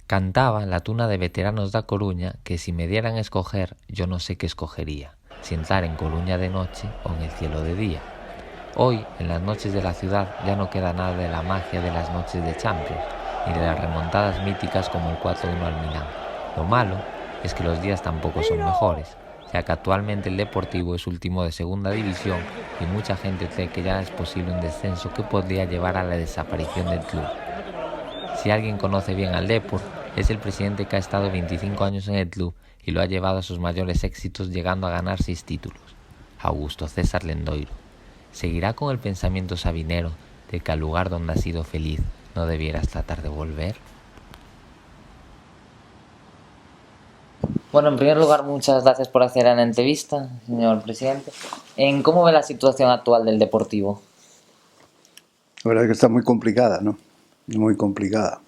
Cantaba la tuna de veteranos da Coruña que si me dieran a escoger yo no sé qué escogería, si entrar en Coruña de noche o en el cielo de día. Hoy, en las noches de la ciudad, ya no queda nada de la magia de las noches de Champions, ni de las remontadas míticas como el 4-1 al Milán. Lo malo es que los días tampoco son mejores, ya que actualmente el Deportivo es último de segunda división y mucha gente cree que ya es posible un descenso que podría llevar a la desaparición del club. Si alguien conoce bien al Depor, es el presidente que ha estado 25 años en el club y lo ha llevado a sus mayores éxitos llegando a ganar 6 títulos, Augusto César Lendoiro. ¿Seguirá con el pensamiento sabinero de que al lugar donde has sido feliz no debieras tratar de volver? Bueno, en primer lugar, muchas gracias por hacer la entrevista, señor presidente. ¿Cómo ve la situación actual del Deportivo? La verdad es que está muy complicada, ¿no? Muy complicada.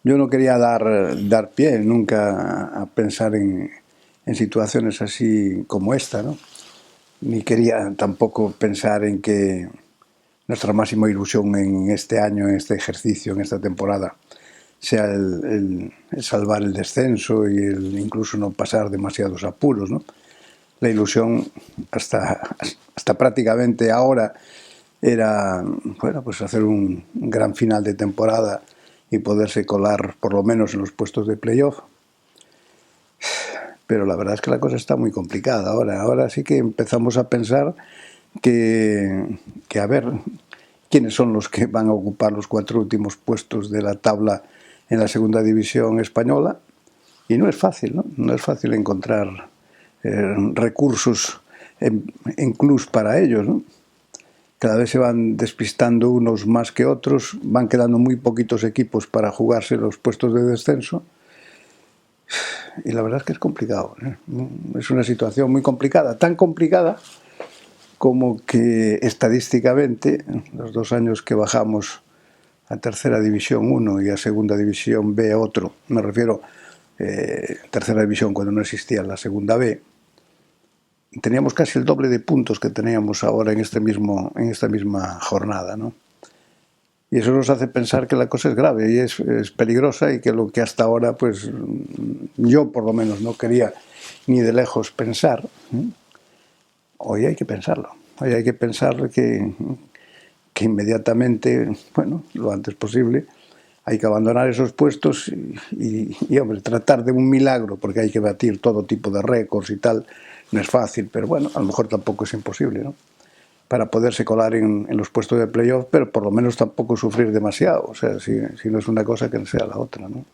Yo no quería dar pie nunca a pensar en situaciones así como esta, ¿no? Ni quería tampoco pensar en que nuestra máxima ilusión en este año, en este ejercicio, en esta temporada, sea el salvar el descenso y el incluso no pasar demasiados apuros, ¿no? La ilusión hasta prácticamente ahora era, bueno, pues hacer un gran final de temporada y poderse colar por lo menos en los puestos de playoff. Pero la verdad es que la cosa está muy complicada ahora. Ahora sí que empezamos a pensar que a ver quiénes son los que van a ocupar los 4 últimos puestos de la tabla en la segunda división española. Y no es fácil, ¿no? No es fácil encontrar recursos en clubs para ellos, ¿no? Cada vez se van despistando unos más que otros, van quedando muy poquitos equipos para jugarse los puestos de descenso y la verdad es que es complicado, ¿eh? Es una situación muy complicada, tan complicada como que estadísticamente los 2 años que bajamos a tercera división 1 y a segunda división B otro, me refiero tercera división cuando no existía la segunda B, teníamos casi el doble de puntos que teníamos ahora en esta misma jornada, ¿no? Y eso nos hace pensar que la cosa es grave y es peligrosa y que lo que hasta ahora, pues yo por lo menos no quería ni de lejos pensar, ¿eh? Hoy hay que pensarlo. Hoy hay que pensar que inmediatamente, bueno, lo antes posible, hay que abandonar esos puestos y, hombre, tratar de un milagro, porque hay que batir todo tipo de récords y tal, no es fácil, pero bueno, a lo mejor tampoco es imposible, ¿no? Para poderse colar en los puestos de playoff, pero por lo menos tampoco sufrir demasiado, o sea, si no es una cosa que no sea la otra, ¿no?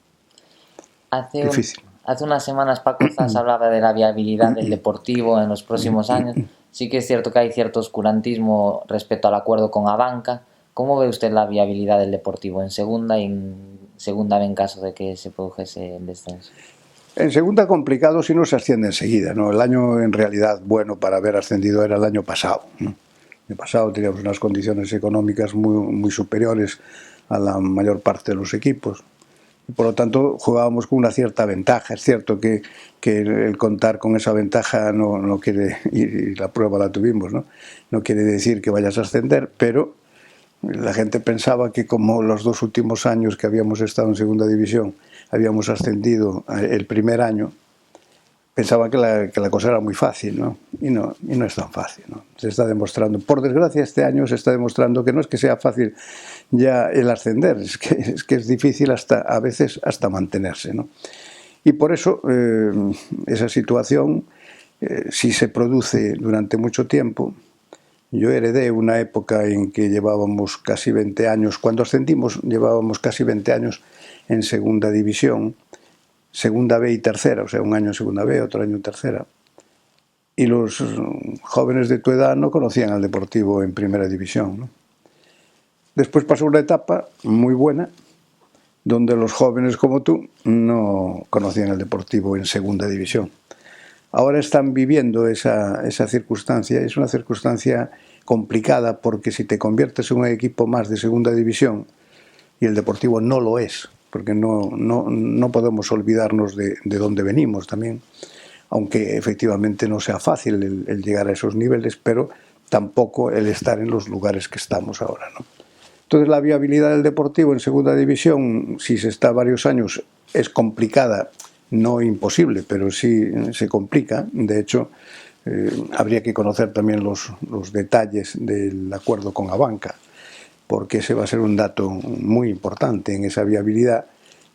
Difícil. Hace unas semanas Paco Zas hablaba de la viabilidad del Deportivo en los próximos años. Sí que es cierto que hay cierto oscurantismo respecto al acuerdo con Abanca. ¿Cómo ve usted la viabilidad del Deportivo en segunda y en segunda B en caso de que se produjese el descenso? En segunda complicado si no se asciende enseguida, ¿no? El año en realidad bueno para haber ascendido era el año pasado, ¿no? El año pasado teníamos unas condiciones económicas muy superiores a la mayor parte de los equipos y por lo tanto jugábamos con una cierta ventaja. Es cierto que el contar con esa ventaja no quiere, y la prueba la tuvimos, ¿no? No quiere decir que vayas a ascender, pero la gente pensaba que como los 2 últimos años que habíamos estado en segunda división habíamos ascendido el primer año, pensaba que la cosa era muy fácil, ¿no? Y no es tan fácil, ¿no? Se está demostrando, por desgracia este año se está demostrando que no es que sea fácil ya el ascender, es que es difícil a veces hasta mantenerse, ¿no? Y por eso esa situación, si se produce durante mucho tiempo, yo heredé una época en que llevábamos casi 20 años, cuando ascendimos llevábamos casi 20 años en segunda división, segunda B y tercera, o sea, un año en segunda B, otro año en tercera. Y los jóvenes de tu edad no conocían al Deportivo en primera división, ¿no? Después pasó una etapa muy buena, donde los jóvenes como tú no conocían al Deportivo en segunda división. Ahora están viviendo esa circunstancia. Es una circunstancia complicada porque si te conviertes en un equipo más de segunda división y el Deportivo no lo es, porque no podemos olvidarnos de dónde venimos también, aunque efectivamente no sea fácil el llegar a esos niveles, pero tampoco el estar en los lugares que estamos ahora, ¿no? Entonces la viabilidad del Deportivo en segunda división, si se está varios años, es complicada, no imposible, pero sí se complica. De hecho, habría que conocer también los detalles del acuerdo con Abanca, porque ese va a ser un dato muy importante en esa viabilidad.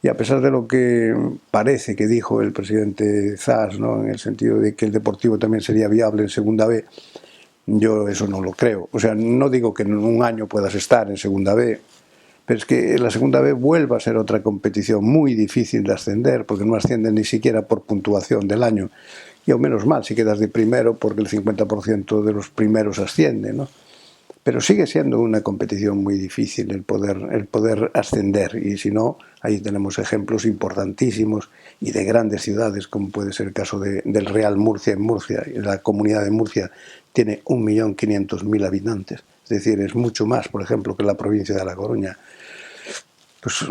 Y a pesar de lo que parece que dijo el presidente Zas, ¿no?, en el sentido de que el Deportivo también sería viable en segunda B, yo eso no lo creo. O sea, no digo que en un año puedas estar en segunda B, pero es que la segunda B vuelva a ser otra competición muy difícil de ascender, porque no ascienden ni siquiera por puntuación del año. Y aún menos mal si quedas de primero, porque el 50% de los primeros asciende, ¿no? Pero sigue siendo una competición muy difícil el poder ascender, y si no, ahí tenemos ejemplos importantísimos y de grandes ciudades, como puede ser el caso del Real Murcia en Murcia. La comunidad de Murcia tiene 1.500.000 habitantes, es decir, es mucho más, por ejemplo, que la provincia de La Coruña. Pues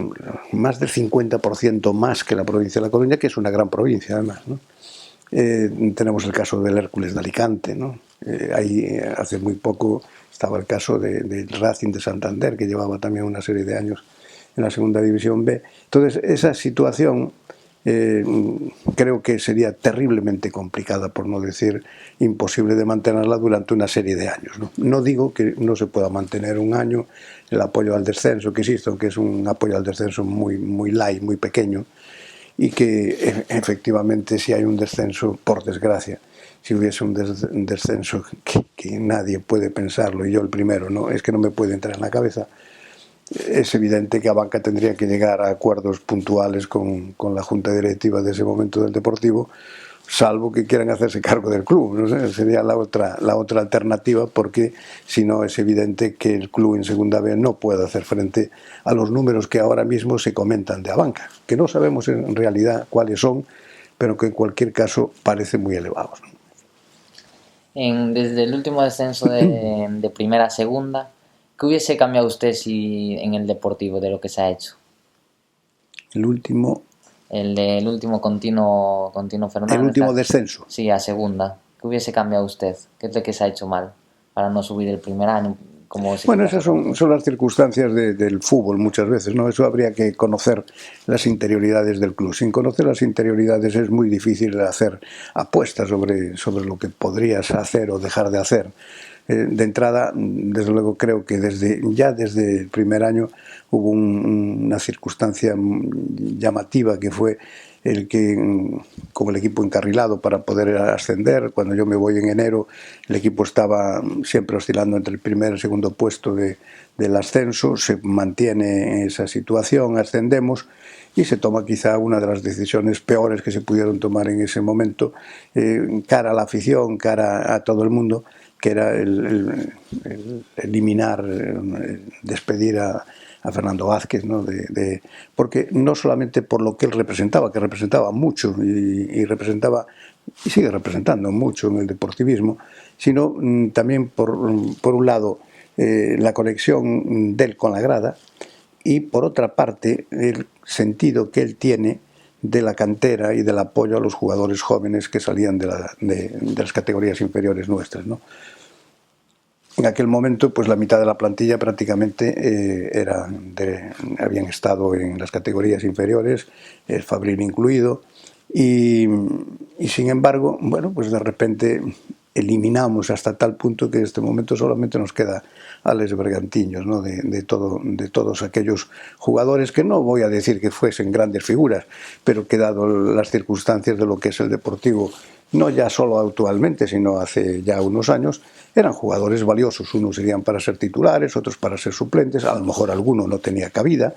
más del 50% más que la provincia de La Coruña, que es una gran provincia además, ¿no? Tenemos el caso del Hércules de Alicante, ¿no? Ahí hace muy poco estaba el caso del Racing de Santander, que llevaba también una serie de años en la segunda división B. Entonces, esa situación creo que sería terriblemente complicada, por no decir imposible de mantenerla durante una serie de años, ¿no? No digo que no se pueda mantener un año el apoyo al descenso que existe, aunque es un apoyo al descenso muy light, muy pequeño, y que efectivamente si hay un descenso, por desgracia, si hubiese un descenso que nadie puede pensarlo, y yo el primero, no, es que no me puede entrar en la cabeza, es evidente que Abanca tendría que llegar a acuerdos puntuales con la junta directiva de ese momento del Deportivo, salvo que quieran hacerse cargo del club, no sé, sería la otra alternativa, porque si no es evidente que el club en segunda B no puede hacer frente a los números que ahora mismo se comentan de Abanca, que no sabemos en realidad cuáles son, pero que en cualquier caso parecen muy elevados, ¿no? Desde el último descenso de primera a segunda, ¿qué hubiese cambiado usted en el Deportivo de lo que se ha hecho? El último continuo Fernández. El último descenso. Sí, a segunda. ¿Qué hubiese cambiado usted? ¿Qué es lo que se ha hecho mal para no subir el primer año? Bueno, esas son las circunstancias del fútbol muchas veces, ¿no? Eso habría que conocer las interioridades del club. Sin conocer las interioridades es muy difícil hacer apuestas sobre lo que podrías hacer o dejar de hacer. De entrada, desde luego creo que desde el primer año hubo una circunstancia llamativa, que fue el que, con el equipo encarrilado para poder ascender, cuando yo me voy en enero, el equipo estaba siempre oscilando entre el primer y el segundo puesto del ascenso, se mantiene esa situación, ascendemos, y se toma quizá una de las decisiones peores que se pudieron tomar en ese momento, cara a la afición, cara a todo el mundo, que era el eliminar, despedir a Fernando Vázquez, ¿no? Porque no solamente por lo que él representaba, que representaba mucho y representaba y sigue representando mucho en el deportivismo, sino también por un lado la conexión de él con la grada, y por otra parte el sentido que él tiene de la cantera y del apoyo a los jugadores jóvenes que salían de las categorías inferiores nuestras, ¿no? En aquel momento, pues la mitad de la plantilla prácticamente habían estado en las categorías inferiores, el Fabril incluido, y sin embargo, bueno, pues de repente eliminamos hasta tal punto que en este momento solamente nos queda Alex Bergantiños, ¿no? de todos aquellos jugadores que no voy a decir que fuesen grandes figuras, pero que dado las circunstancias de lo que es el Deportivo, no ya solo actualmente, sino hace ya unos años, eran jugadores valiosos. Unos serían para ser titulares, otros para ser suplentes, a lo mejor alguno no tenía cabida,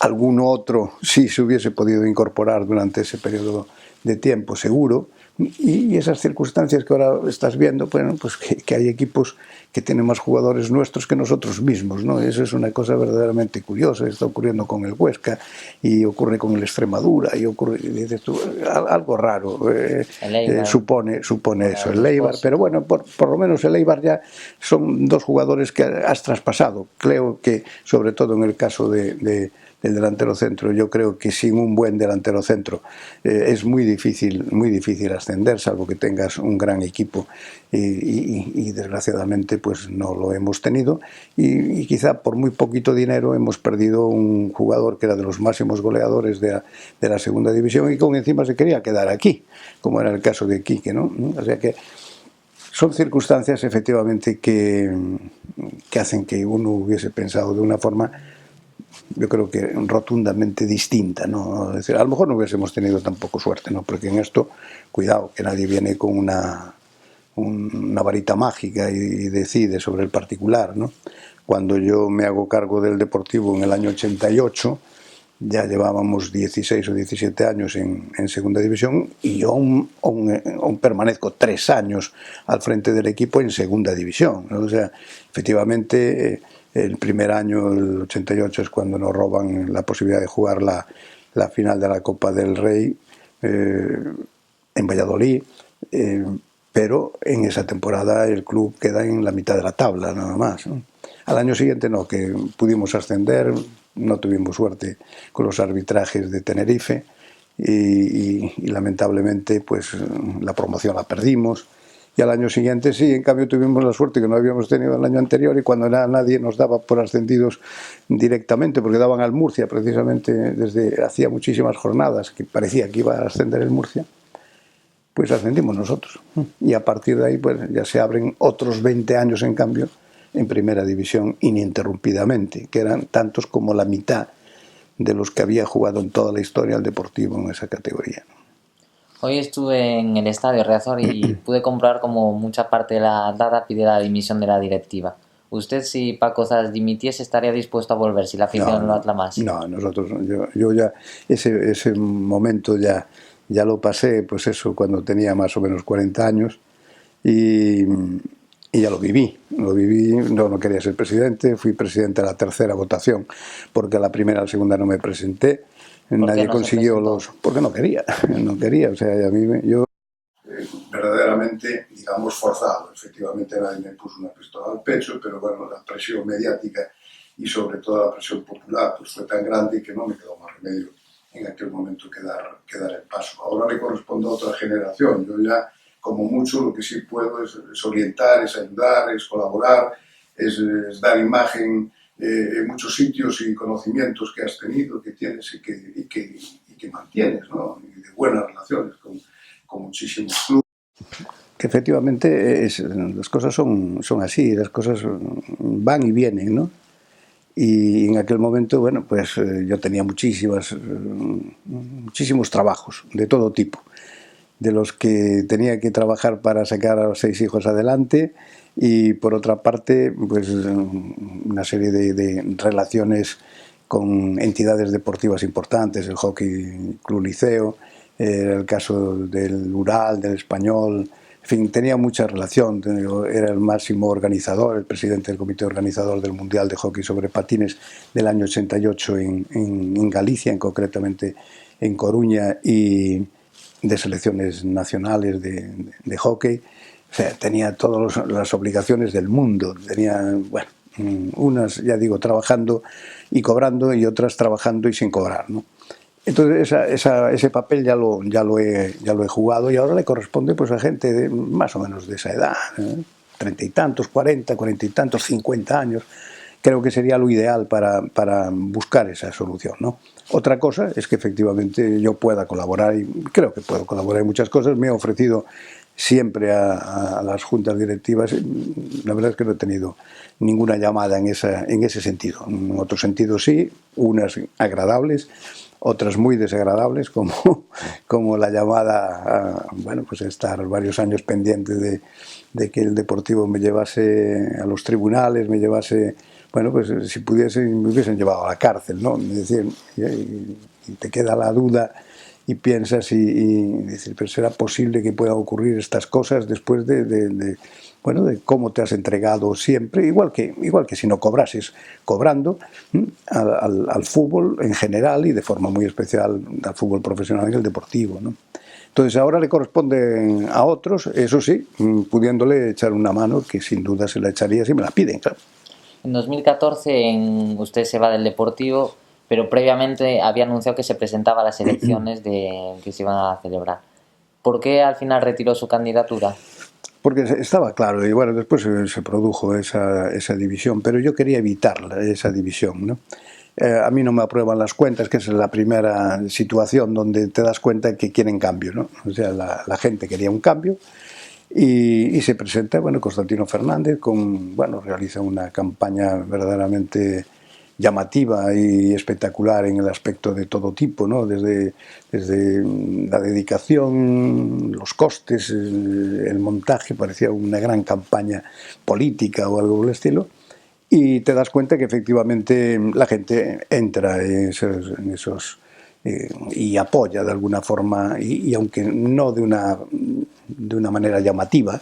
alguno otro sí se hubiese podido incorporar durante ese periodo de tiempo, seguro. Y esas circunstancias que ahora estás viendo, bueno, pues que hay equipos que tienen más jugadores nuestros que nosotros mismos, ¿no? Eso es una cosa verdaderamente curiosa. Está ocurriendo con el Huesca y ocurre con el Extremadura y ocurre, dices tú, algo raro, supone eso, el Eibar, pero bueno, por lo menos el Eibar ya son dos jugadores que has traspasado. Creo que sobre todo en el caso de el delantero centro. Yo creo que sin un buen delantero centro es muy difícil ascender, salvo que tengas un gran equipo, y desgraciadamente pues no lo hemos tenido, y quizá por muy poquito dinero hemos perdido un jugador que era de los máximos goleadores de la segunda división y que aún encima se quería quedar aquí, como era el caso de Quique, ¿no? O sea que son circunstancias efectivamente que hacen que uno hubiese pensado de una forma, yo creo que rotundamente distinta, ¿no? Es decir, a lo mejor no hubiésemos tenido tampoco suerte, ¿no? Porque en esto, cuidado, que nadie viene con una varita mágica y decide sobre el particular, ¿no? Cuando yo me hago cargo del Deportivo en el año 88, ya llevábamos 16 o 17 años en segunda división, y yo aún permanezco 3 años al frente del equipo en segunda división, ¿no? O sea, efectivamente, el primer año, el 88, es cuando nos roban la posibilidad de jugar la final de la Copa del Rey en Valladolid, pero en esa temporada el club queda en la mitad de la tabla, nada más, ¿no? Al año siguiente no, que pudimos ascender, no tuvimos suerte con los arbitrajes de Tenerife y lamentablemente pues la promoción la perdimos, y al año siguiente sí, en cambio tuvimos la suerte que no habíamos tenido el año anterior, y cuando nadie nos daba por ascendidos directamente, porque daban al Murcia precisamente desde hacía muchísimas jornadas que parecía que iba a ascender el Murcia, pues ascendimos nosotros, y a partir de ahí pues ya se abren otros 20 años en cambio en primera división ininterrumpidamente, que eran tantos como la mitad de los que había jugado en toda la historia el Deportivo en esa categoría. Hoy estuve en el estadio Riazor y pude comprobar como mucha parte de la dada pide la dimisión de la directiva. ¿Usted, si Paco Zas dimitiese, estaría dispuesto a volver si la afición lo aclamase? No, nosotros, yo ya ese momento ya lo pasé, pues eso, cuando tenía más o menos 40 años, y ya lo viví, no quería ser presidente, fui presidente a la tercera votación, porque a la primera y a la segunda no me presenté, nadie consiguió porque no quería, o sea, a mí yo verdaderamente, digamos, forzado, efectivamente nadie me puso una pistola al pecho, pero bueno, la presión mediática y sobre todo la presión popular pues fue tan grande que no me quedó más remedio en aquel momento que dar el paso. Ahora le corresponde a otra generación, yo ya como mucho lo que sí puedo es orientar, es ayudar, es colaborar, es dar imagen en muchos sitios y conocimientos que has tenido, que tienes y que mantienes, ¿no? Y de buenas relaciones con muchísimos clubes. Que efectivamente las cosas son así, las cosas van y vienen, ¿no? Y en aquel momento, bueno, pues yo tenía muchísimos trabajos de todo tipo, de los que tenía que trabajar para sacar a los 6 hijos adelante, y por otra parte pues una serie de relaciones con entidades deportivas importantes, el Hockey Club Liceo, el caso del Ural, del Español, en fin, tenía mucha relación. Era el máximo organizador, el presidente del comité organizador del Mundial de Hockey sobre Patines del año 88 en Galicia, concretamente en Coruña, y de selecciones nacionales de hockey. O sea, tenía todas las obligaciones del mundo. Tenía, bueno, unas, ya digo, trabajando y cobrando, y otras trabajando y sin cobrar, ¿no? Entonces ese papel ya lo he jugado, y ahora le corresponde pues a gente más o menos de esa edad, 30 y tantos, 40 y tantos, 50 años. Creo que sería lo ideal para buscar esa solución, ¿no? Otra cosa es que efectivamente yo pueda colaborar, y creo que puedo colaborar en muchas cosas. Me he ofrecido siempre a las juntas directivas. La verdad es que no he tenido ninguna llamada en ese sentido. En otro sentido sí, unas agradables, otras muy desagradables, como la llamada bueno, pues estar varios años pendiente de que el Deportivo me llevase a los tribunales, me llevase, bueno, pues si pudiesen, me hubiesen llevado a la cárcel, ¿no? Es decir, y te queda la duda y piensas y dices, pero ¿será posible que puedan ocurrir estas cosas después de cómo te has entregado siempre, igual que si no cobrases, cobrando al fútbol en general, y de forma muy especial al fútbol profesional y al deportivo, ¿no? Entonces ahora le corresponde a otros, eso sí, pudiéndole echar una mano, que sin duda se la echaría si me la piden, claro. En 2014 usted se va del Deportivo pero previamente había anunciado que se presentaba a las elecciones que se iban a celebrar. ¿Por qué al final retiró su candidatura? Porque estaba claro, y bueno, después se produjo esa división, pero yo quería evitar esa división, ¿no? A mí no me aprueban las cuentas, que es la primera situación donde te das cuenta que quieren cambio, ¿no? O sea, la gente quería un cambio y se presenta, bueno, Constantino Fernández realiza una campaña verdaderamente llamativa y espectacular en el aspecto de todo tipo, ¿no? Desde la dedicación, los costes, el montaje, parecía una gran campaña política o algo del estilo, y te das cuenta que efectivamente la gente entra en esos y apoya de alguna forma, y aunque no de una manera llamativa,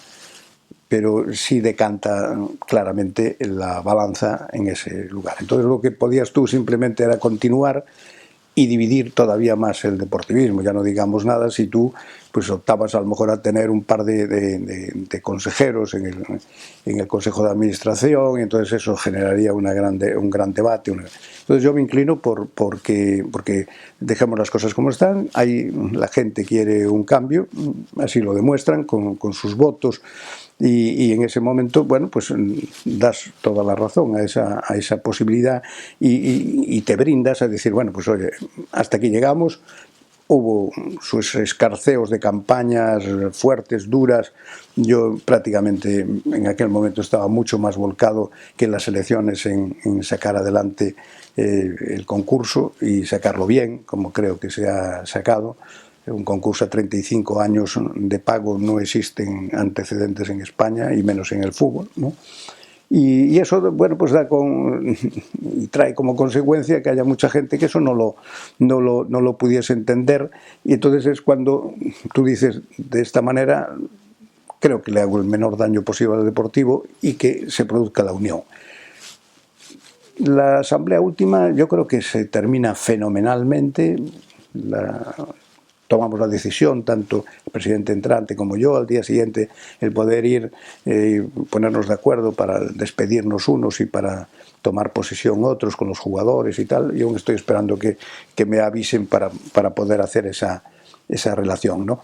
pero sí decanta claramente la balanza en ese lugar. Entonces lo que podías tú simplemente era continuar y dividir todavía más el deportivismo. Ya no digamos nada si tú pues optabas a lo mejor a tener un par de consejeros en el Consejo de Administración, y entonces eso generaría un gran debate. Entonces yo me inclino porque dejemos las cosas como están. La gente quiere un cambio, así lo demuestran con sus votos, y en ese momento, bueno, pues das toda la razón a esa posibilidad y te brindas a decir, bueno, pues oye, hasta aquí llegamos. Hubo sus escarceos de campañas fuertes, duras. Yo prácticamente en aquel momento estaba mucho más volcado que en las elecciones en sacar adelante el concurso y sacarlo bien, como creo que se ha sacado. Un concurso a 35 años de pago, no existen antecedentes en España y menos en el fútbol, ¿no? Y eso, bueno, pues trae como consecuencia que haya mucha gente que eso no lo pudiese entender, y entonces es cuando tú dices, de esta manera creo que le hago el menor daño posible al Deportivo y que se produzca la unión. La asamblea última yo creo que se termina fenomenalmente. Tomamos la decisión, tanto el presidente entrante como yo, al día siguiente el poder ir y ponernos de acuerdo para despedirnos unos y para tomar posesión otros con los jugadores y tal. Yo aún estoy esperando que me avisen para poder hacer esa relación, ¿no?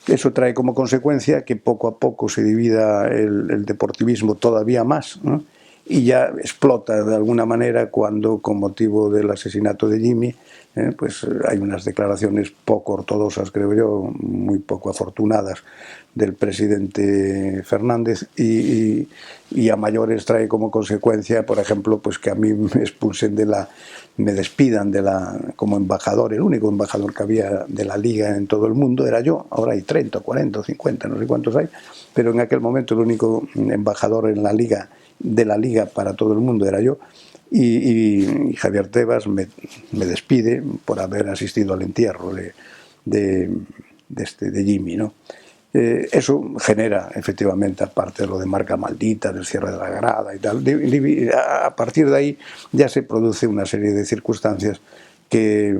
Eso trae como consecuencia que poco a poco se divida el deportivismo todavía más, ¿no? Y ya explota de alguna manera cuando, con motivo del asesinato de Jimmy, pues hay unas declaraciones poco ortodoxas, creo yo, muy poco afortunadas del presidente Fernández, y a mayores trae como consecuencia, por ejemplo, pues que a mí me despidan como embajador. El único embajador que había de la Liga en todo el mundo era yo. Ahora hay 30, 40, 50, no sé cuántos hay, pero en aquel momento el único embajador en la Liga, de la Liga para todo el mundo, era yo. Y Javier Tebas me despide por haber asistido al entierro de Jimmy, ¿no? Eso genera, efectivamente, aparte de lo de marca maldita, del cierre de la grada y tal, a partir de ahí ya se produce una serie de circunstancias que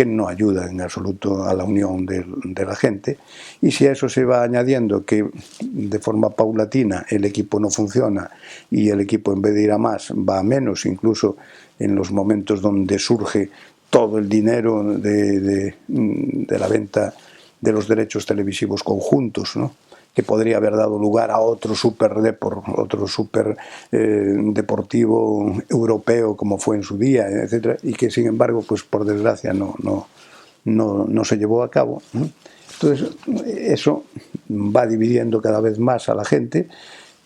no ayudan en absoluto a la unión de la gente. Y si a eso se va añadiendo que de forma paulatina el equipo no funciona y el equipo, en vez de ir a más, va a menos, incluso en los momentos donde surge todo el dinero de la venta de los derechos televisivos conjuntos, ¿no?, que podría haber dado lugar a otro super deportivo europeo como fue en su día, etcétera, y que sin embargo, pues por desgracia no se llevó a cabo, ¿no? Entonces eso va dividiendo cada vez más a la gente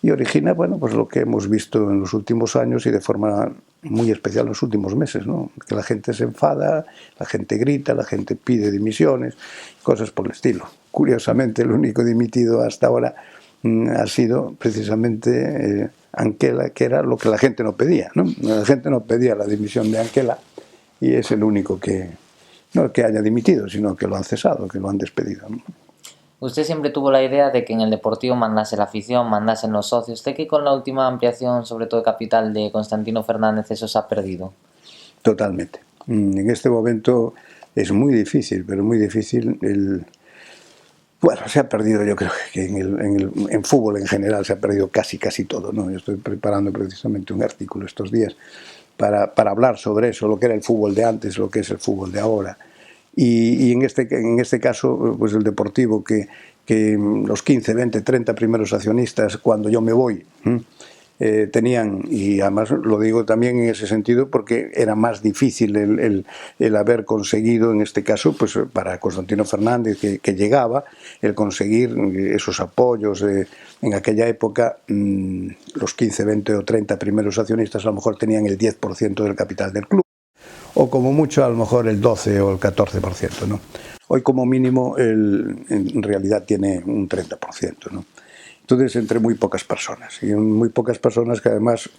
y origina, bueno, pues lo que hemos visto en los últimos años y de forma muy especial en los últimos meses, ¿no? Que la gente se enfada, la gente grita, la gente pide dimisiones, cosas por el estilo. Curiosamente, el único dimitido hasta ahora ha sido precisamente Anquela, que era lo que la gente no pedía, ¿no? La gente no pedía la dimisión de Anquela y es el único que, no que haya dimitido, sino que lo han cesado, que lo han despedido, ¿no? Usted siempre tuvo la idea de que en el Deportivo mandase la afición, mandasen los socios. ¿Usted que con la última ampliación, sobre todo de capital, de Constantino Fernández, eso se ha perdido? Totalmente. En este momento es muy difícil, pero muy difícil Bueno, se ha perdido, yo creo que en fútbol en general se ha perdido casi todo, ¿no? Yo estoy preparando precisamente un artículo estos días para hablar sobre eso, lo que era el fútbol de antes, lo que es el fútbol de ahora. Y en este caso, pues el Deportivo, que los 15, 20, 30 primeros accionistas, cuando yo me voy, tenían, y además lo digo también en ese sentido porque era más difícil el haber conseguido, en este caso, pues para Constantino Fernández, que llegaba, el conseguir esos apoyos. En aquella época, los 15, 20 o 30 primeros accionistas a lo mejor tenían el 10% del capital del club, o como mucho a lo mejor el 12 o el 14%, ¿no? Hoy como mínimo en realidad tiene un 30%, ¿no? Entonces, entre muy pocas personas, y muy pocas personas que además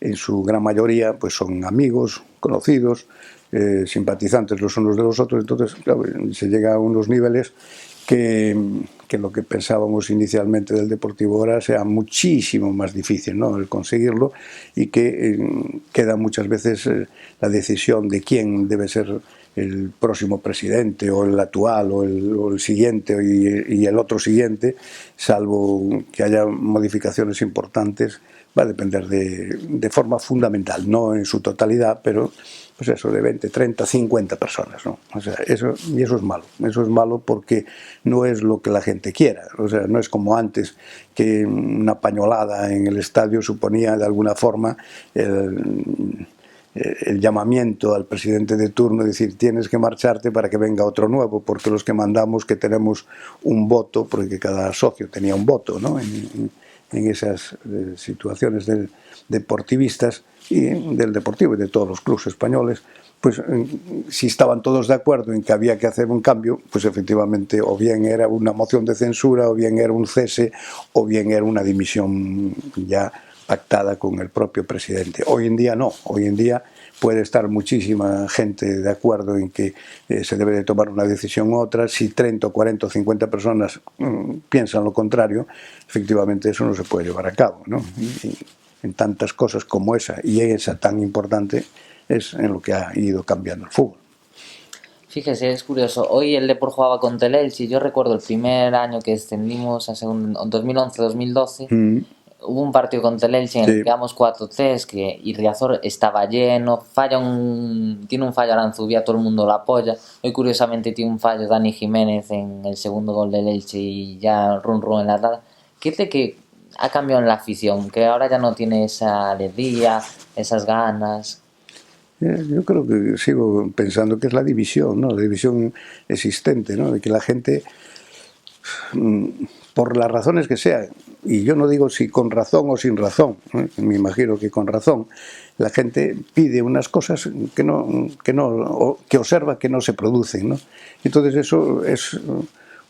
en su gran mayoría pues son amigos, conocidos, simpatizantes los unos de los otros. Entonces, claro, se llega a unos niveles que lo que pensábamos inicialmente del Deportivo ahora sea muchísimo más difícil, ¿no?, el conseguirlo, y que queda muchas veces la decisión de quién debe ser el próximo presidente, o el actual, o el siguiente, y el otro siguiente, salvo que haya modificaciones importantes, va a depender de forma fundamental, no en su totalidad, pero pues eso, de 20, 30, 50 personas, ¿no? O sea, eso es malo porque no es lo que la gente quiera. O sea, no es como antes, que una pañolada en el estadio suponía de alguna forma el llamamiento al presidente de turno, decir, tienes que marcharte para que venga otro nuevo, porque los que mandamos, que tenemos un voto, porque cada socio tenía un voto, ¿no?, en esas situaciones deportivistas y del Deportivo y de todos los clubes españoles. Pues si estaban todos de acuerdo en que había que hacer un cambio, pues efectivamente o bien era una moción de censura, o bien era un cese, o bien era una dimisión ya pactada con el propio presidente. Hoy en día no, hoy en día puede estar muchísima gente de acuerdo en que se debe de tomar una decisión u otra. Si 30, 40 o 50 personas piensan lo contrario, efectivamente eso no se puede llevar a cabo, ¿no? Y en tantas cosas como esa, y esa tan importante, es en lo que ha ido cambiando el fútbol. Fíjese, es curioso. Hoy el Depor jugaba contra el Elche y yo recuerdo el primer año que descendimos a 2011-2012. Hubo un partido contra el Elche en el que quedamos 4-3, y Riazor estaba lleno, tiene un fallo Aranzubía, todo el mundo lo apoya. Hoy curiosamente tiene un fallo Dani Jiménez en el segundo gol del Elche y ya run en la grada. ¿Qué es lo que ha cambiado en la afición? Que ahora ya no tiene esa alegría, esas ganas. Yo creo que sigo pensando que es la división, ¿no?, la división existente, ¿no?, de que la gente, por las razones que sean, y yo no digo si con razón o sin razón, me imagino que con razón, la gente pide unas cosas que observa que no se producen, ¿no? Entonces eso es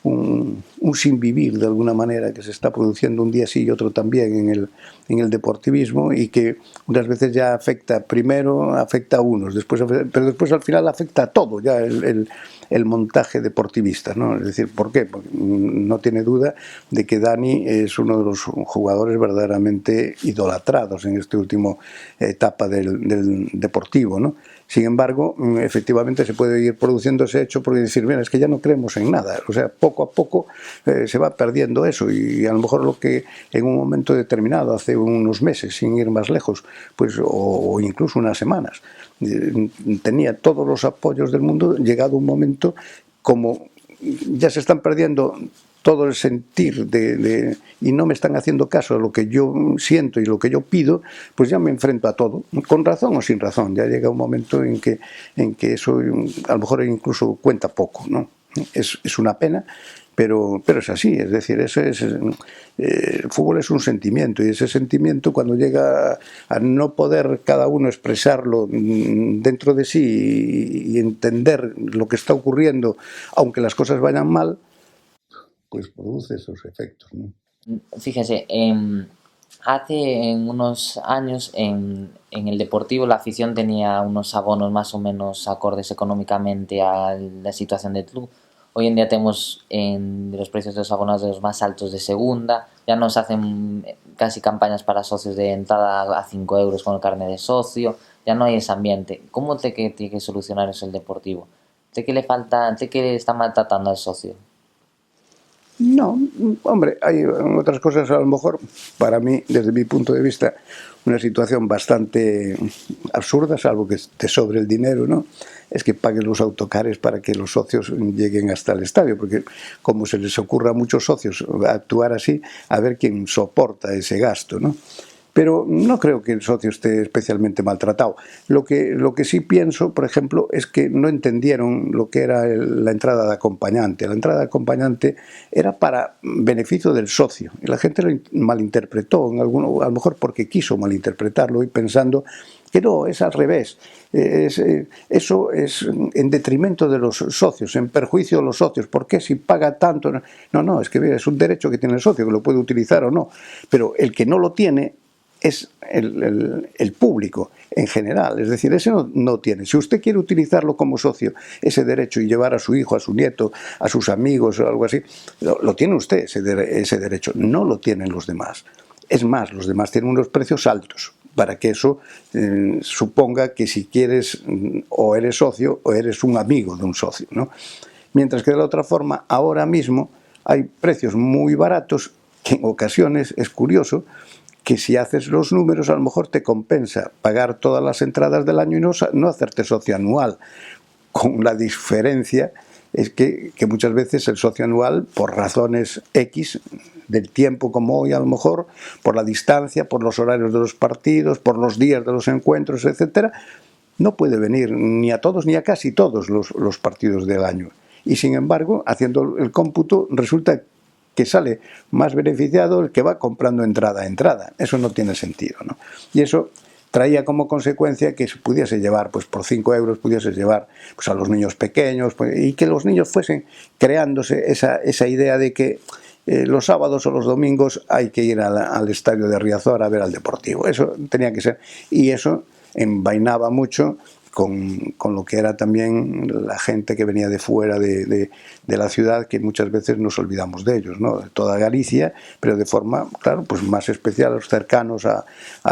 un sinvivir de alguna manera que se está produciendo un día sí y otro también en el deportivismo, y que unas veces ya primero afecta a unos, pero después al final afecta a todo, ya el montaje deportivista, ¿no? Es decir, ¿por qué? Porque no tiene duda de que Dani es uno de los jugadores verdaderamente idolatrados en esta última etapa del Deportivo, ¿no? Sin embargo, efectivamente se puede ir produciendo ese hecho, porque decir, mira, es que ya no creemos en nada. O sea, poco a poco se va perdiendo eso, y a lo mejor lo que en un momento determinado, hace unos meses, sin ir más lejos, pues o incluso unas semanas, tenía todos los apoyos del mundo, llegado un momento, como ya se están perdiendo todo el sentir y no me están haciendo caso a lo que yo siento y lo que yo pido, pues ya me enfrento a todo, con razón o sin razón. Ya llega un momento en que eso a lo mejor incluso cuenta poco, ¿no? Es una pena, pero es así. Es decir, el fútbol es un sentimiento, y ese sentimiento, cuando llega a no poder cada uno expresarlo dentro de sí y entender lo que está ocurriendo, aunque las cosas vayan mal, pues produce esos efectos, ¿no? Fíjese, hace unos años en el Deportivo la afición tenía unos abonos más o menos acordes económicamente a la situación del club. Hoy en día tenemos los precios de los abonos de los más altos de segunda. Ya nos hacen casi campañas para socios de entrada a 5 euros con el carnet de socio. Ya no hay ese ambiente. ¿Cómo tiene que solucionar eso el Deportivo? ¿De qué le falta? ¿De qué está maltratando al socio? No, hombre, hay otras cosas a lo mejor, para mí, desde mi punto de vista, una situación bastante absurda, salvo que te sobre el dinero, ¿no? Es que paguen los autocares para que los socios lleguen hasta el estadio, porque como se les ocurra a muchos socios actuar así, a ver quién soporta ese gasto, ¿no? Pero no creo que el socio esté especialmente maltratado. Lo que sí pienso, por ejemplo, es que no entendieron lo que era la entrada de acompañante. La entrada de acompañante era para beneficio del socio. Y la gente lo malinterpretó, a lo mejor porque quiso malinterpretarlo y pensando que no, es al revés. Eso es en detrimento de los socios, en perjuicio de los socios. ¿Por qué si paga tanto? No, es que es un derecho que tiene el socio, que lo puede utilizar o no. Pero el que no lo tiene es el público en general, es decir, ese no tiene. Si usted quiere utilizarlo como socio, ese derecho, y llevar a su hijo, a su nieto, a sus amigos o algo así, lo tiene usted, ese derecho, no lo tienen los demás. Es más, los demás tienen unos precios altos para que eso suponga que si quieres o eres socio o eres un amigo de un socio, ¿no? Mientras que de la otra forma, ahora mismo hay precios muy baratos que en ocasiones es curioso que si haces los números a lo mejor te compensa pagar todas las entradas del año y no hacerte socio anual, con la diferencia es que muchas veces el socio anual, por razones X del tiempo como hoy a lo mejor, por la distancia, por los horarios de los partidos, por los días de los encuentros, etcétera, no puede venir ni a todos ni a casi todos los partidos del año. Y sin embargo, haciendo el cómputo, resulta que sale más beneficiado el que va comprando entrada a entrada. Eso no tiene sentido, ¿no? Y eso traía como consecuencia que se pudiese llevar, pues por 5 euros pudiese llevar pues a los niños pequeños, pues, y que los niños fuesen creándose esa idea de que los sábados o los domingos hay que ir al estadio de Riazor a ver al Deportivo. Eso tenía que ser. Y eso envainaba mucho con lo que era también la gente que venía de fuera de la ciudad, que muchas veces nos olvidamos de ellos, ¿no? De toda Galicia, pero de forma, claro, pues más especial, los cercanos a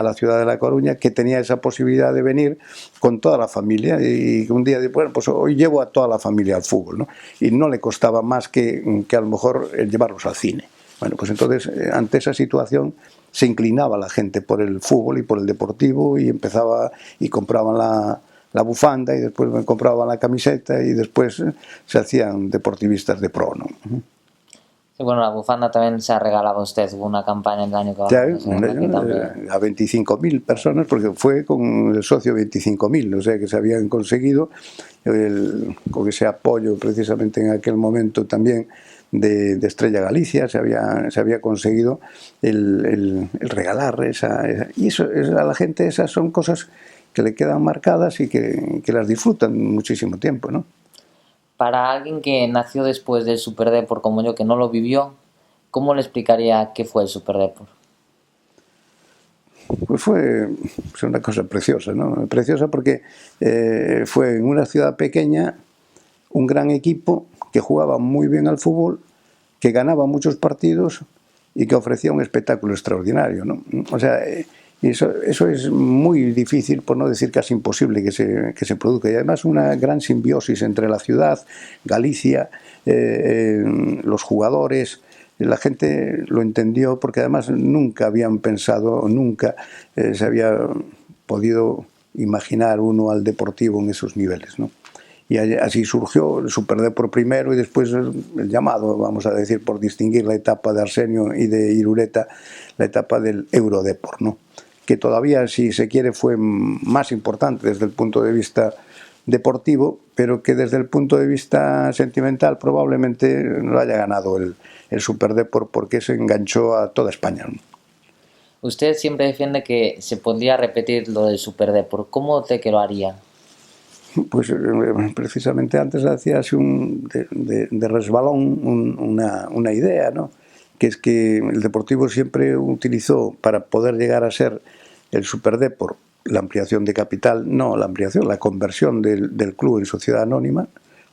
la ciudad de La Coruña, que tenía esa posibilidad de venir con toda la familia, y un día de, bueno, pues hoy llevo a toda la familia al fútbol, ¿no? Y no le costaba más que a lo mejor llevarlos al cine. Bueno, pues entonces, ante esa situación, se inclinaba la gente por el fútbol y por el Deportivo, y empezaba y compraban la bufanda, y después me compraban la camiseta, y después se hacían deportivistas de pro, ¿no? Sí, bueno, la bufanda también se ha regalado a usted, hubo una campaña el año que Ya, va a 25.000 personas, porque fue con el socio 25.000, o sea que se habían conseguido con ese apoyo precisamente en aquel momento también de Estrella Galicia, se había conseguido el regalar y eso a la gente, esas son cosas que le quedan marcadas y que las disfrutan muchísimo tiempo, ¿no? Para alguien que nació después del Super Depor como yo, que no lo vivió, ¿cómo le explicaría qué fue el Super Depor? Pues fue una cosa preciosa, ¿no? Preciosa porque fue en una ciudad pequeña un gran equipo que jugaba muy bien al fútbol, que ganaba muchos partidos y que ofrecía un espectáculo extraordinario, ¿no? O sea, eso es muy difícil, por no decir casi imposible que se produzca. Y además una gran simbiosis entre la ciudad, Galicia, los jugadores. La gente lo entendió porque además nunca habían pensado, nunca se había podido imaginar uno al Deportivo en esos niveles, ¿no? Y así surgió el Super Depor primero, y después el llamado, vamos a decir, por distinguir la etapa de Arsenio y de Irureta, la etapa del Eurodepor, ¿no? Que todavía, si se quiere, fue más importante desde el punto de vista deportivo, pero que desde el punto de vista sentimental probablemente no haya ganado el Super Depor, porque se enganchó a toda España, ¿no? Usted siempre defiende que se podría repetir lo del Super Depor. ¿Cómo cree que lo haría? Pues precisamente antes hacía así de resbalón una idea, ¿no? Que es que el Deportivo siempre utilizó, para poder llegar a ser el Super Depor, la ampliación de capital, no la ampliación, la conversión del club en sociedad anónima,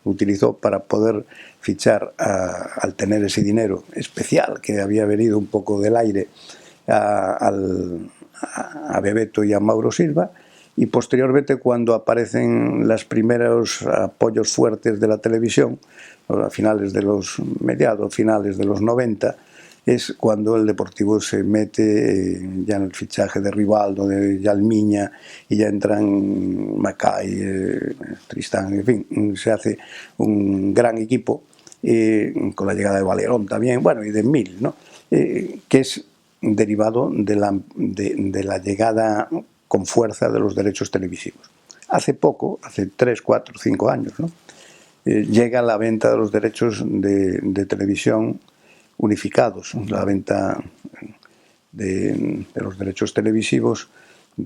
lo utilizó para poder fichar, al tener ese dinero especial que había venido un poco del aire, a Bebeto y a Mauro Silva. Y posteriormente, cuando aparecen los primeros apoyos fuertes de la televisión, a finales de los 90, es cuando el Deportivo se mete ya en el fichaje de Rivaldo, de Yalmiña, y ya entran Macay, Tristán, en fin, se hace un gran equipo, con la llegada de Valerón también, bueno, y de Mil, ¿no? Que es derivado de la llegada con fuerza de los derechos televisivos. Hace poco, hace 3, 4, 5 años, ¿no? Llega la venta de los derechos de televisión unificados, la venta de los derechos televisivos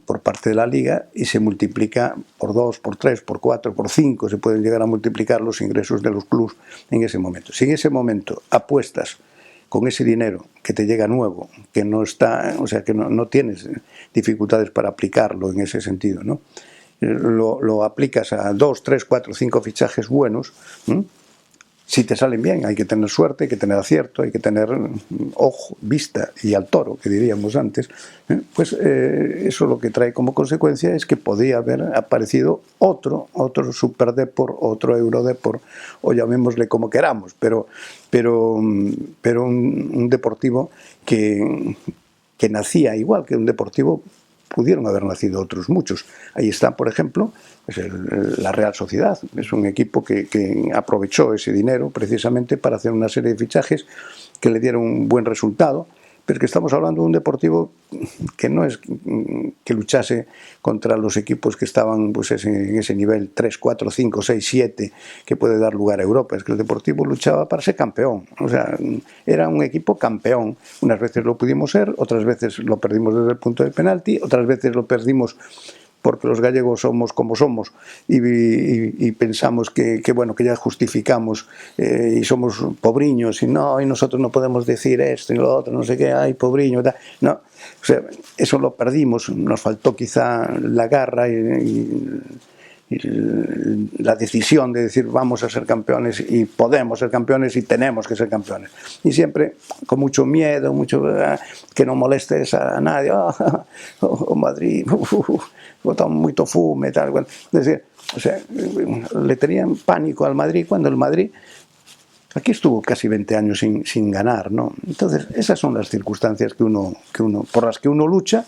por parte de la Liga, y se multiplica por 2, por 3, por 4, por 5, se pueden llegar a multiplicar los ingresos de los clubs en ese momento. Si en ese momento apuestas con ese dinero que te llega nuevo, que no está, o sea, que no tienes dificultades para aplicarlo en ese sentido, ¿no? Lo aplicas a 2, 3, 4, 5 fichajes buenos, si te salen bien. Hay que tener suerte, hay que tener acierto, hay que tener ojo, vista y al toro, que diríamos antes. Pues eso lo que trae como consecuencia es que podía haber aparecido otro Super Depor, otro Eurodepor, o llamémosle como queramos, pero un Deportivo que nacía igual que un Deportivo. Pudieron haber nacido otros muchos. Ahí está, por ejemplo, pues la Real Sociedad. Es un equipo que aprovechó ese dinero precisamente para hacer una serie de fichajes que le dieron un buen resultado, pero que estamos hablando de un Deportivo que no es que luchase contra los equipos que estaban pues en ese nivel 3, 4, 5, 6, 7 que puede dar lugar a Europa. Es que el Deportivo luchaba para ser campeón. O sea, era un equipo campeón. Unas veces lo pudimos ser, otras veces lo perdimos desde el punto del penalti, otras veces lo perdimos porque los gallegos somos como somos y pensamos que bueno, que ya justificamos y somos pobriños y nosotros no podemos decir esto y lo otro, no sé qué, ay, pobriño, tal. No, o sea, eso lo perdimos, nos faltó quizá la garra y la decisión de decir vamos a ser campeones y podemos ser campeones y tenemos que ser campeones, y siempre con mucho miedo, mucho que no molestes a nadie, o Madrid botan moito fume, tal, bueno. Es decir, o sea, le tenían pánico al Madrid cuando el Madrid aquí estuvo casi 20 años sin ganar, ¿no? Entonces esas son las circunstancias que uno por las que uno lucha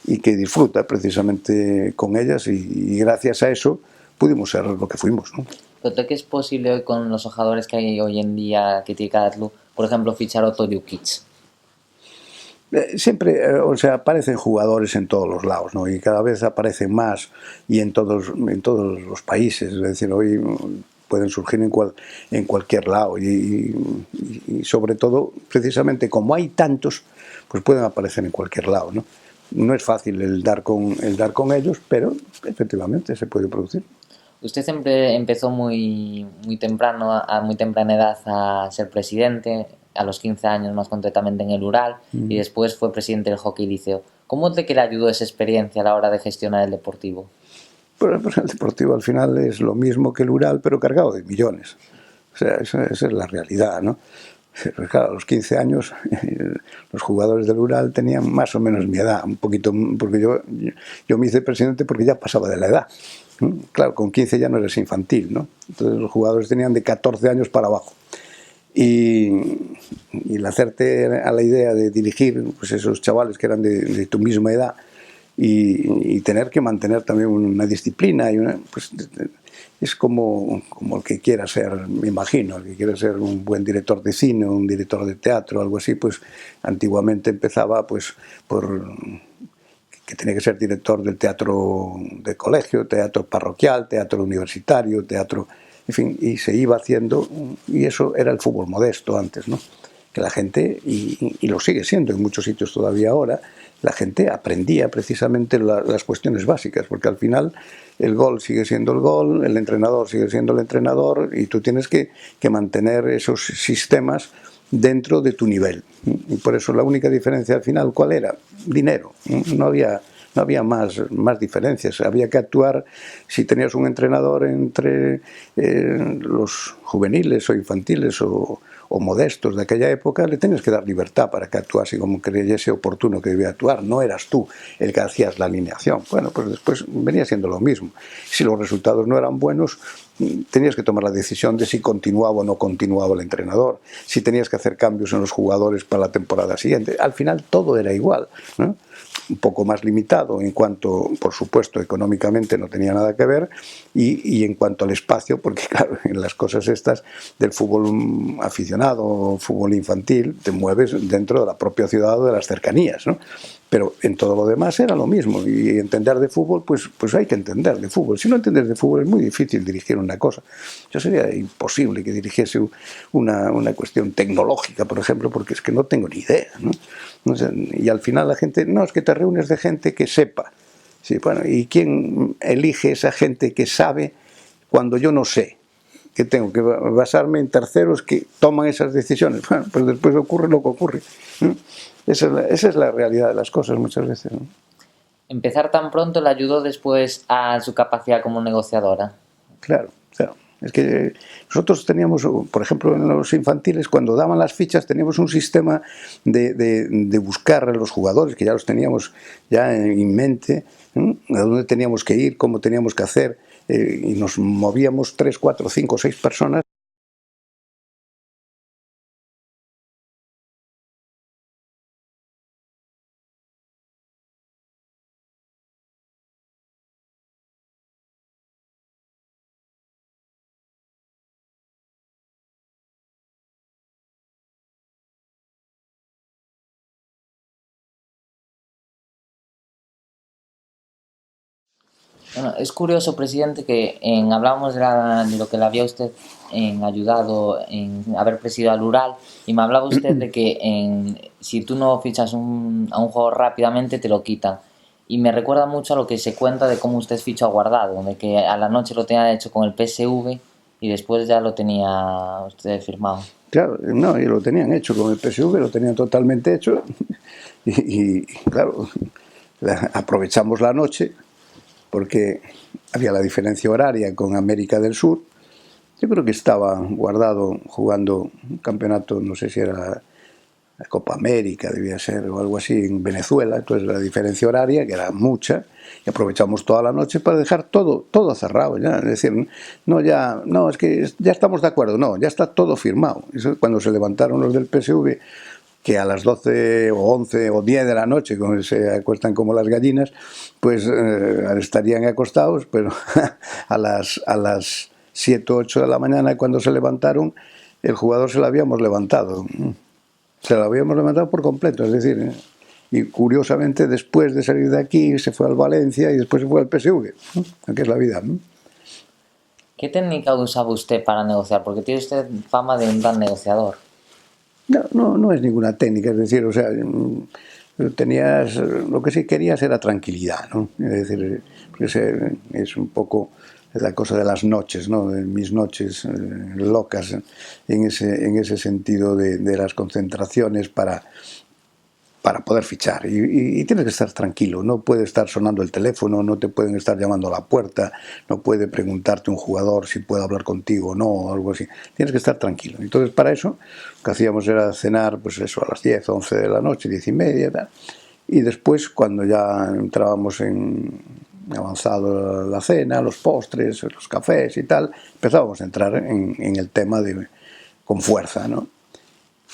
y que disfruta precisamente con ellas, y gracias a eso pudimos ser lo que fuimos, ¿no? ¿Pero cree que es posible hoy con los jugadores que hay hoy en día que tiene cada club, por ejemplo, fichar a Otto Jukic? Siempre, o sea, aparecen jugadores en todos los lados, ¿no? Y cada vez aparecen más y en todos los países. Es decir, hoy pueden surgir en cualquier lado y sobre todo, precisamente como hay tantos, pues pueden aparecer en cualquier lado, ¿no? No es fácil el dar con ellos, pero efectivamente se puede producir. Usted siempre empezó muy temprano, a muy temprana edad, a ser presidente, a los 15 años más concretamente en el Ural, y después fue presidente del Hockey Liceo. ¿Cómo cree que le ayudó esa experiencia a la hora de gestionar el Deportivo? Pues el Deportivo al final es lo mismo que el Ural, pero cargado de millones. O sea, esa es la realidad, ¿no? Pues claro, a los 15 años los jugadores del Ural tenían más o menos mi edad, un poquito, porque yo me hice presidente porque ya pasaba de la edad. Claro, con 15 ya no eres infantil, ¿no? Entonces los jugadores tenían de 14 años para abajo. Y el hacerte a la idea de dirigir pues esos chavales que eran de tu misma edad y tener que mantener también una disciplina, pues es como el que quiera ser, me imagino, el que quiera ser un buen director de cine, un director de teatro, algo así, pues antiguamente empezaba pues por que tenía que ser director del teatro de colegio, teatro parroquial, teatro universitario, teatro, en fin, y se iba haciendo, y eso era el fútbol modesto antes, ¿no? Que la gente, y lo sigue siendo en muchos sitios todavía ahora, la gente aprendía precisamente las cuestiones básicas, porque al final el gol sigue siendo el gol, el entrenador sigue siendo el entrenador, y tú tienes que mantener esos sistemas dentro de tu nivel. Y por eso la única diferencia al final, ¿cuál era? Dinero. No había más diferencias. Había que actuar, si tenías un entrenador entre los juveniles o infantiles o o modestos de aquella época, le tenías que dar libertad para que actuase como creyese oportuno que debía actuar. No eras tú el que hacías la alineación. Bueno, pues después venía siendo lo mismo. Si los resultados no eran buenos, tenías que tomar la decisión de si continuaba o no continuaba el entrenador, si tenías que hacer cambios en los jugadores para la temporada siguiente. Al final todo era igual, ¿no? Un poco más limitado en cuanto, por supuesto, económicamente no tenía nada que ver, y en cuanto al espacio, porque claro, en las cosas estas del fútbol aficionado, fútbol infantil, te mueves dentro de la propia ciudad o de las cercanías, ¿no? Pero en todo lo demás era lo mismo, y entender de fútbol, pues hay que entender de fútbol. Si no entiendes de fútbol es muy difícil dirigir una cosa. Yo sería imposible que dirigiese una cuestión tecnológica, por ejemplo, porque es que no tengo ni idea, ¿no? O sea, y al final la gente, no, es que te reúnes de gente que sepa. Sí, bueno, ¿y quién elige esa gente que sabe cuando yo no sé? Que tengo que basarme en terceros que toman esas decisiones. Bueno, pues después ocurre lo que ocurre, ¿no? Esa es la realidad de las cosas muchas veces, ¿no? ¿Empezar tan pronto le ayudó después a su capacidad como negociadora? Claro, claro. Es que nosotros teníamos, por ejemplo, en los infantiles, cuando daban las fichas, teníamos un sistema de buscar a los jugadores, que ya los teníamos ya en mente, ¿eh? A dónde teníamos que ir, cómo teníamos que hacer, y nos movíamos 3, 4, 5, 6 personas. Bueno, es curioso, presidente, que hablábamos de lo que le había usted ayudado en haber presidido al Ural, y me hablaba usted de que si tú no fichas a un jugador rápidamente te lo quitan. Y me recuerda mucho a lo que se cuenta de cómo usted fichó a Guardado, de que a la noche lo tenía hecho con el PSV y después ya lo tenía usted firmado. Claro, no, y lo tenían hecho con el PSV, lo tenían totalmente hecho, y claro, aprovechamos la noche, porque había la diferencia horaria con América del Sur. Yo creo que estaba Guardado jugando un campeonato, no sé si era la Copa América, debía ser, o algo así, en Venezuela. Entonces la diferencia horaria, que era mucha, y aprovechamos toda la noche para dejar todo cerrado ya. Es decir, no, es que ya estamos de acuerdo, no, ya está todo firmado. Eso, cuando se levantaron los del PSV, que a las 12 o 11 o 10 de la noche, como se acuestan como las gallinas, pues estarían acostados, pero a las 7 o 8 de la mañana, cuando se levantaron, el jugador se lo habíamos levantado. Se lo habíamos levantado por completo, es decir, y curiosamente después de salir de aquí se fue al Valencia y después se fue al PSV, que es la vida. ¿Qué técnica usaba usted para negociar? Porque tiene usted fama de un gran negociador. No es ninguna técnica, es decir, o sea, tenías, lo que sí querías era tranquilidad, ¿no? Es decir, es un poco la cosa de las noches, ¿no? De mis noches locas en ese sentido de las concentraciones para poder fichar, y tienes que estar tranquilo, no puede estar sonando el teléfono, no te pueden estar llamando a la puerta, no puede preguntarte un jugador si puede hablar contigo o no, o algo así, tienes que estar tranquilo. Entonces para eso lo que hacíamos era cenar, pues eso, a las 10, 11 de la noche, 10 y media, tal. Y después, cuando ya entrábamos en avanzado la cena, los postres, los cafés y tal, empezábamos a entrar en el tema con fuerza, ¿no?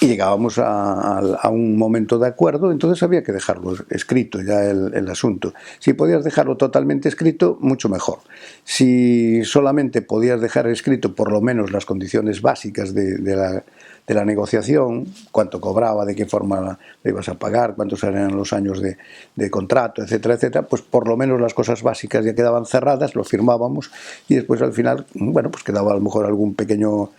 Y llegábamos a un momento de acuerdo, entonces había que dejarlo escrito ya el asunto. Si podías dejarlo totalmente escrito, mucho mejor. Si solamente podías dejar escrito por lo menos las condiciones básicas de la negociación, cuánto cobraba, de qué forma le ibas a pagar, cuántos eran los años de contrato, etcétera, etcétera, pues por lo menos las cosas básicas ya quedaban cerradas, lo firmábamos, y después al final, bueno, pues quedaba a lo mejor algún pequeño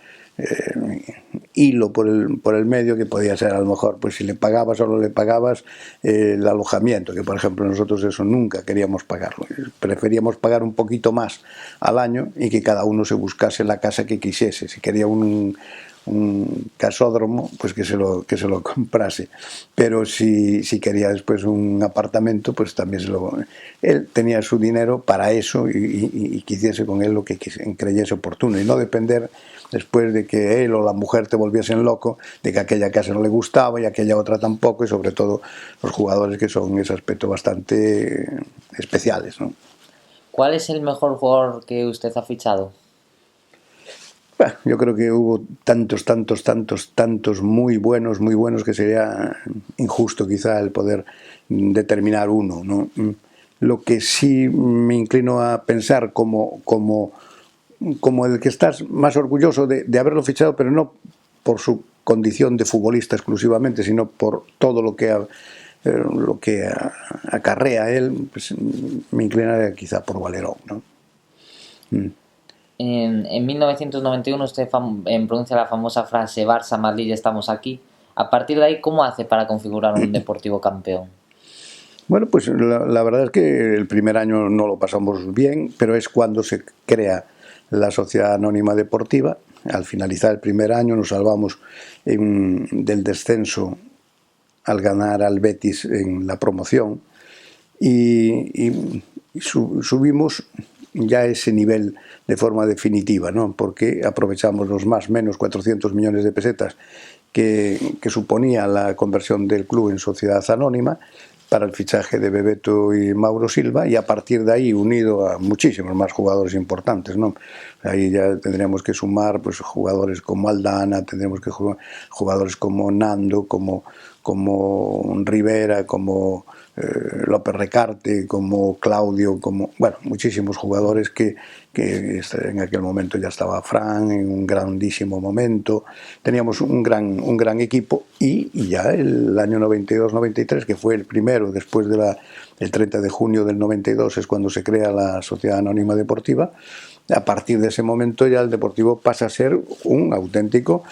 hilo por el medio, que podía ser a lo mejor, pues si le pagabas o no le pagabas el alojamiento, que por ejemplo nosotros eso nunca queríamos pagarlo, preferíamos pagar un poquito más al año y que cada uno se buscase la casa que quisiese. Si quería un un casódromo, pues que se lo comprase. Pero si quería después un apartamento, pues también él tenía su dinero para eso y que hiciese con él lo que creyese oportuno, y no depender después de que él o la mujer te volviesen loco, de que aquella casa no le gustaba y aquella otra tampoco, y sobre todo los jugadores que son en ese aspecto bastante especiales, ¿no? ¿Cuál es el mejor jugador que usted ha fichado? Bueno, yo creo que hubo tantos muy buenos que sería injusto quizá el poder determinar uno, ¿no? Lo que sí me inclino a pensar como el que estás más orgulloso de haberlo fichado, pero no por su condición de futbolista exclusivamente, sino por todo lo que acarrea él, pues me inclinaría quizá por Valerón, ¿no? En 1991 usted pronuncia la famosa frase Barça, Madrid, estamos aquí. A partir de ahí, ¿cómo hace para configurar un Deportivo campeón? Bueno, pues la verdad es que el primer año no lo pasamos bien, pero es cuando se crea la Sociedad Anónima Deportiva. Al finalizar el primer año nos salvamos del descenso al ganar al Betis en la promoción y subimos ya ese nivel de forma definitiva, ¿no? Porque aprovechamos los más o menos 400 millones de pesetas que suponía la conversión del club en sociedad anónima para el fichaje de Bebeto y Mauro Silva, y a partir de ahí, unido a muchísimos más jugadores importantes, ¿no? Ahí ya tendríamos que sumar pues jugadores como Aldana, tendríamos que jugadores como Nando, como Rivera, como López Recarte, como Claudio, bueno, muchísimos jugadores que en aquel momento ya estaba Fran en un grandísimo momento. Teníamos un gran equipo, y ya el año 92-93, que fue el primero después del 30 de junio del 92, es cuando se crea la Sociedad Anónima Deportiva. A partir de ese momento ya el Deportivo pasa a ser un auténtico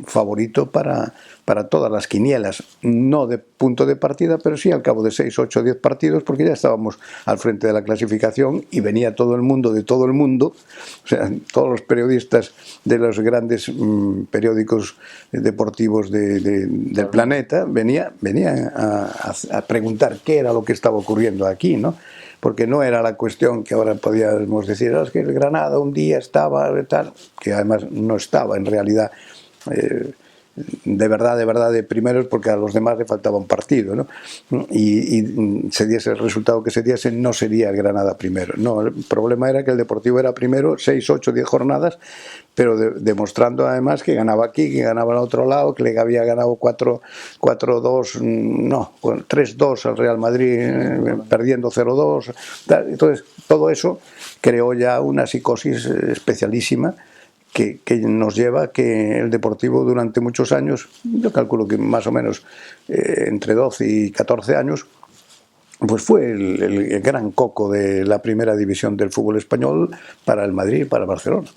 favorito para todas las quinielas, no de punto de partida, pero sí al cabo de 6, 8, 10 partidos, porque ya estábamos al frente de la clasificación y venía todo el mundo, o sea, todos los periodistas de los grandes periódicos deportivos del planeta venían a preguntar qué era lo que estaba ocurriendo aquí, ¿no? Porque no era la cuestión que ahora podíamos decir, es que el Granada un día estaba tal, que además no estaba en realidad de verdad de primeros, porque a los demás le faltaba un partido, ¿no? Y se diese el resultado que se diese, no sería el Granada primero. No, el problema era que el Deportivo era primero 6, 8, 10 jornadas, pero demostrando además que ganaba aquí, que ganaba al otro lado, que le había ganado 4-2, no, 3-2 al Real Madrid, perdiendo 0-2. Entonces, todo eso creó ya una psicosis especialísima que nos lleva a que el Deportivo durante muchos años, yo calculo que más o menos entre 12 y 14 años, pues fue el gran coco de la primera división del fútbol español para el Madrid y para Barcelona.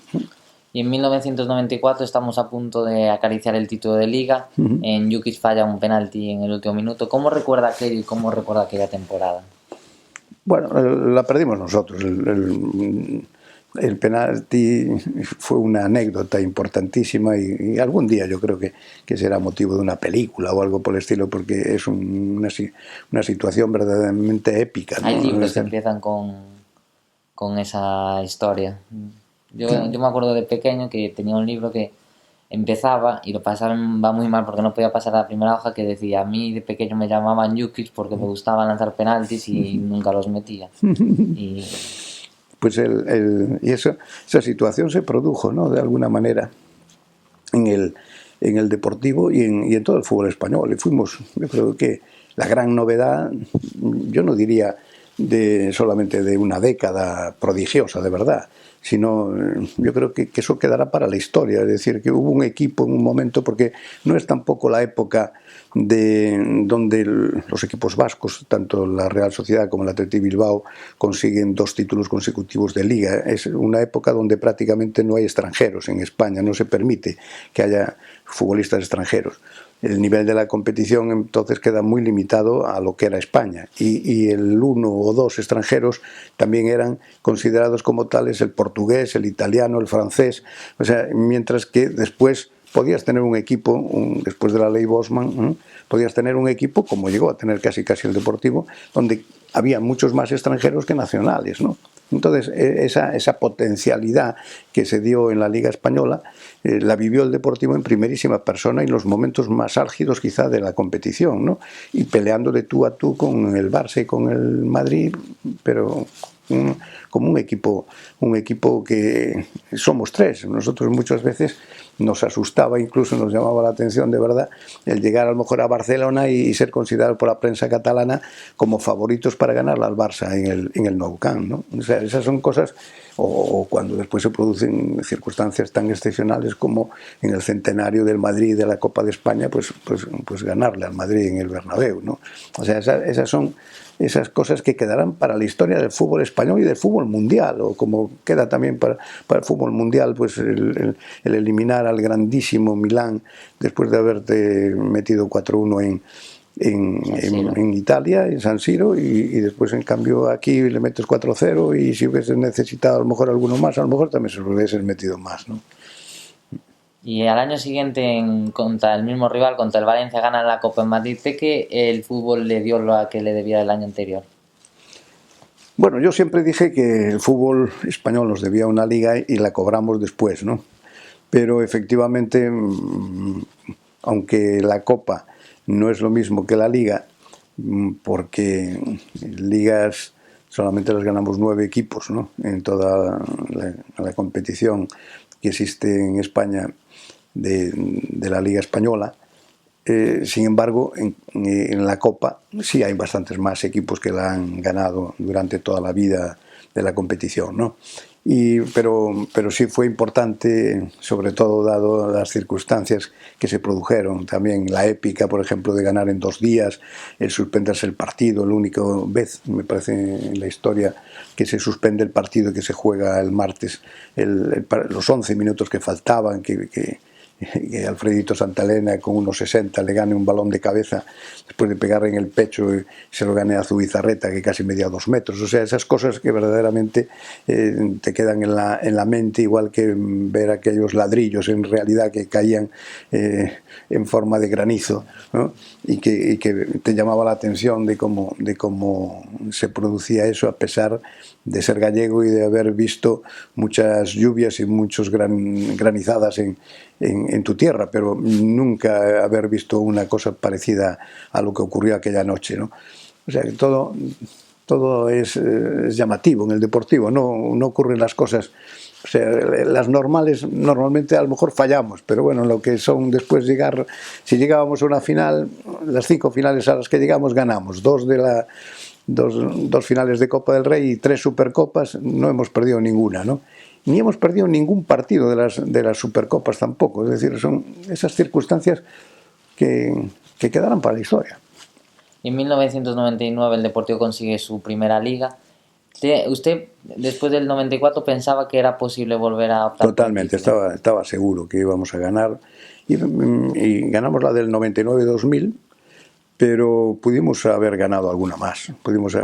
Y en 1994 estamos a punto de acariciar el título de Liga. En Jukic falla un penalti en el último minuto. ¿Cómo recuerda aquello y cómo recuerda aquella temporada? Bueno, la perdimos nosotros. El penalti fue una anécdota importantísima y algún día yo creo que será motivo de una película o algo por el estilo, porque es una situación verdaderamente épica, ¿no? Hay libros que empiezan con esa historia. Yo me acuerdo de pequeño que tenía un libro que empezaba y lo pasaba muy mal porque no podía pasar a la primera hoja, que decía: a mí de pequeño me llamaban Jukic porque me gustaba lanzar penaltis y nunca los metía. Y pues esa situación se produjo, ¿no?, de alguna manera en el Deportivo y en todo el fútbol español. Y fuimos, yo creo que la gran novedad, yo no diría solamente de una década prodigiosa, de verdad, sino yo creo que eso quedará para la historia. Es decir, que hubo un equipo en un momento, porque no es tampoco la época donde los equipos vascos, tanto la Real Sociedad como el Athletic Bilbao, consiguen 2 títulos consecutivos de Liga. Es una época donde prácticamente no hay extranjeros en España, no se permite que haya futbolistas extranjeros. el nivel de la competición entonces queda muy limitado a lo que era España, y el 1 o 2 extranjeros también eran considerados como tales, el portugués, el italiano, el francés, o sea, mientras que después podías tener un equipo, después de la ley Bosman, podías tener un equipo, como llegó a tener casi el Deportivo, donde había muchos más extranjeros que nacionales, ¿no? Entonces, esa potencialidad que se dio en la Liga Española la vivió el Deportivo en primerísima persona, en los momentos más álgidos quizá de la competición, ¿no? Y peleando de tú a tú con el Barça y con el Madrid, pero como un equipo que somos tres. Nosotros muchas veces nos asustaba, incluso nos llamaba la atención de verdad el llegar a lo mejor a Barcelona y ser considerado por la prensa catalana como favoritos para ganarla al Barça en el Nou Camp, ¿no? O sea, esas son cosas, o cuando después se producen circunstancias tan excepcionales como en el centenario del Madrid de la Copa de España, pues ganarle al Madrid en el Bernabéu, ¿no? O sea, esas son esas cosas que quedarán para la historia del fútbol español y del fútbol mundial, o como queda también para el fútbol mundial, pues el eliminar al grandísimo Milán después de haberte metido 4-1 en Italia, en San Siro, y después en cambio aquí le metes 4-0, y si hubieses necesitado a lo mejor alguno más, a lo mejor también se lo hubieses metido más, ¿no? Y al año siguiente, contra el mismo rival, contra el Valencia, gana la Copa en Madrid. ¿Cree que el fútbol le dio lo que le debía el año anterior? Bueno, yo siempre dije que el fútbol español nos debía una liga y la cobramos después, ¿no? Pero efectivamente, aunque la Copa no es lo mismo que la liga, porque ligas solamente las ganamos 9 equipos, ¿no? En toda la competición que existe en España de la Liga Española. Sin embargo, en la Copa sí hay bastantes más equipos que la han ganado durante toda la vida de la competición, ¿no? Pero sí fue importante, sobre todo dado las circunstancias que se produjeron. También la épica, por ejemplo, de ganar en 2 días, el suspenderse el partido, la única vez, me parece, en la historia que se suspende el partido, que se juega el martes, los 11 minutos que faltaban, que Alfredito Santalena con unos 60 le gane un balón de cabeza después de pegar en el pecho y se lo gane a Zubizarreta, que casi medía 2 metros. O sea, esas cosas que verdaderamente te quedan en la mente, igual que ver aquellos ladrillos en realidad que caían en forma de granizo, ¿no? y que te llamaba la atención de cómo se producía eso, a pesar de ser gallego y de haber visto muchas lluvias y muchas granizadas en tu tierra, pero nunca haber visto una cosa parecida a lo que ocurrió aquella noche, ¿no? O sea, que todo es llamativo en el deportivo, no ocurren las cosas. O sea, las normales, normalmente a lo mejor fallamos, pero bueno, lo que son después llegar, si llegábamos a una final, las 5 finales a las que llegamos ganamos, 2 finales de Copa del Rey y 3 Supercopas, no hemos perdido ninguna, ¿no? Ni hemos perdido ningún partido de las Supercopas tampoco. Es decir, son esas circunstancias que quedarán para la historia. En 1999 el Deportivo consigue su primera liga. ¿Usted, después del 94, pensaba que era posible volver a optar? Totalmente, estaba seguro que íbamos a ganar. Y ganamos la del 99-2000, pero pudimos haber ganado alguna más.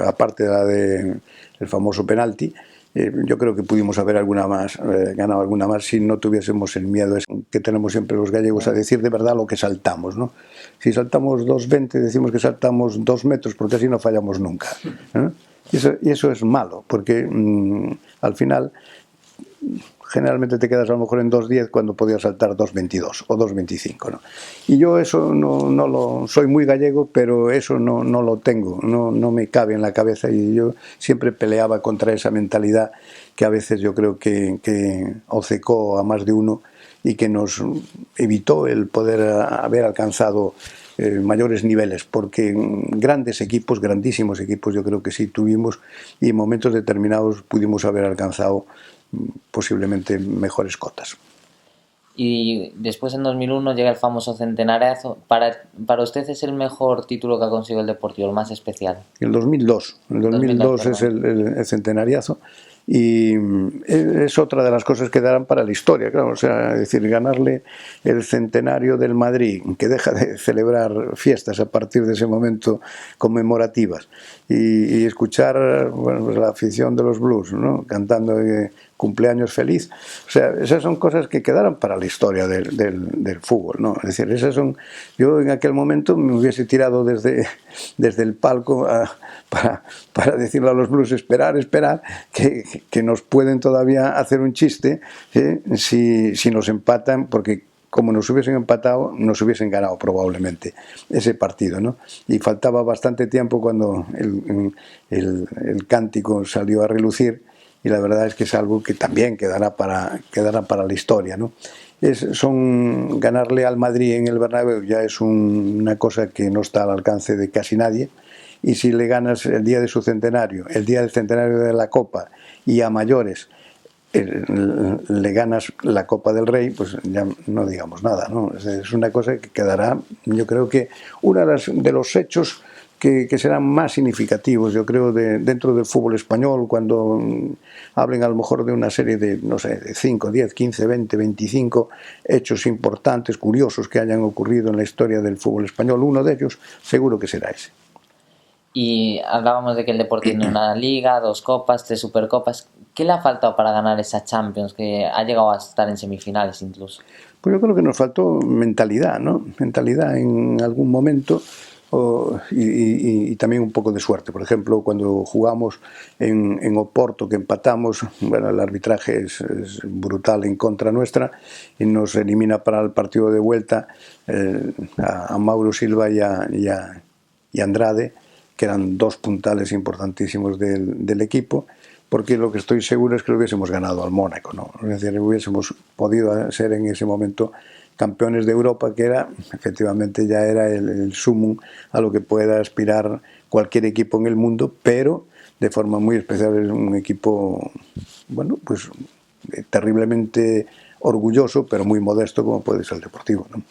Aparte de la del famoso penalti, yo creo que pudimos haber ganado alguna más si no tuviésemos el miedo que tenemos siempre los gallegos a decir de verdad lo que saltamos, ¿no? Si saltamos 2,20 decimos que saltamos 2 metros, porque así no fallamos nunca, ¿eh? Y eso es malo, porque al final generalmente te quedas a lo mejor en 2,10 cuando podías saltar 2,22 o 2,25, ¿no? Y yo eso no lo soy muy gallego, pero eso no lo tengo, no me cabe en la cabeza, y yo siempre peleaba contra esa mentalidad que a veces yo creo que obcecó a más de uno y que nos evitó el poder haber alcanzado mayores niveles, porque grandes equipos, grandísimos equipos, yo creo que sí tuvimos, y en momentos determinados pudimos haber alcanzado posiblemente mejores cotas. Y después, en 2001, llega el famoso centenariazo. ¿Para usted es el mejor título que ha conseguido el Deportivo, el más especial? El 2002 es el centenariazo, y es otra de las cosas que darán para la historia, claro, o sea, es decir, ganarle el centenario del Madrid, que deja de celebrar fiestas a partir de ese momento conmemorativas, y escuchar, bueno, pues la afición de los Blues, ¿no?, cantando cumpleaños feliz, o sea, esas son cosas que quedarán para la historia del fútbol, ¿no? Es decir, esas son, yo en aquel momento me hubiese tirado desde el palco para decirle a los Blues, esperar, que nos pueden todavía hacer un chiste, si nos empatan, porque como nos hubiesen empatado, nos hubiesen ganado probablemente ese partido, ¿no? Y faltaba bastante tiempo cuando el cántico salió a relucir, y la verdad es que es algo que también quedará para la historia, ¿no? Ganarle al Madrid en el Bernabéu ya es una cosa que no está al alcance de casi nadie, y si le ganas el día de su centenario, el día del centenario de la Copa, y a mayores le ganas la Copa del Rey, pues ya no digamos nada, ¿no? Es una cosa que quedará, yo creo que uno de los hechos que serán más significativos, yo creo, dentro del fútbol español, cuando hablen a lo mejor de una serie de, no sé, de 5, 10, 15, 20, 25 hechos importantes, curiosos, que hayan ocurrido en la historia del fútbol español. Uno de ellos seguro que será ese. Y hablábamos de que el Deportivo tiene una liga, 2 copas, 3 supercopas. ¿Qué le ha faltado para ganar esa Champions, que ha llegado a estar en semifinales incluso? Pues yo creo que nos faltó mentalidad, ¿no? Mentalidad en algún momento, y también un poco de suerte. Por ejemplo, cuando jugamos en Oporto, que empatamos, bueno, el arbitraje es brutal en contra nuestra, y nos elimina para el partido de vuelta a Mauro Silva y a Andrade, que eran 2 puntales importantísimos del equipo, porque lo que estoy seguro es que lo hubiésemos ganado al Mónaco, ¿no? Es decir, hubiésemos podido ser en ese momento campeones de Europa, que efectivamente ya era el sumum a lo que pueda aspirar cualquier equipo en el mundo, pero de forma muy especial es un equipo, bueno, pues terriblemente orgulloso, pero muy modesto, como puede ser el Deportivo, ¿no?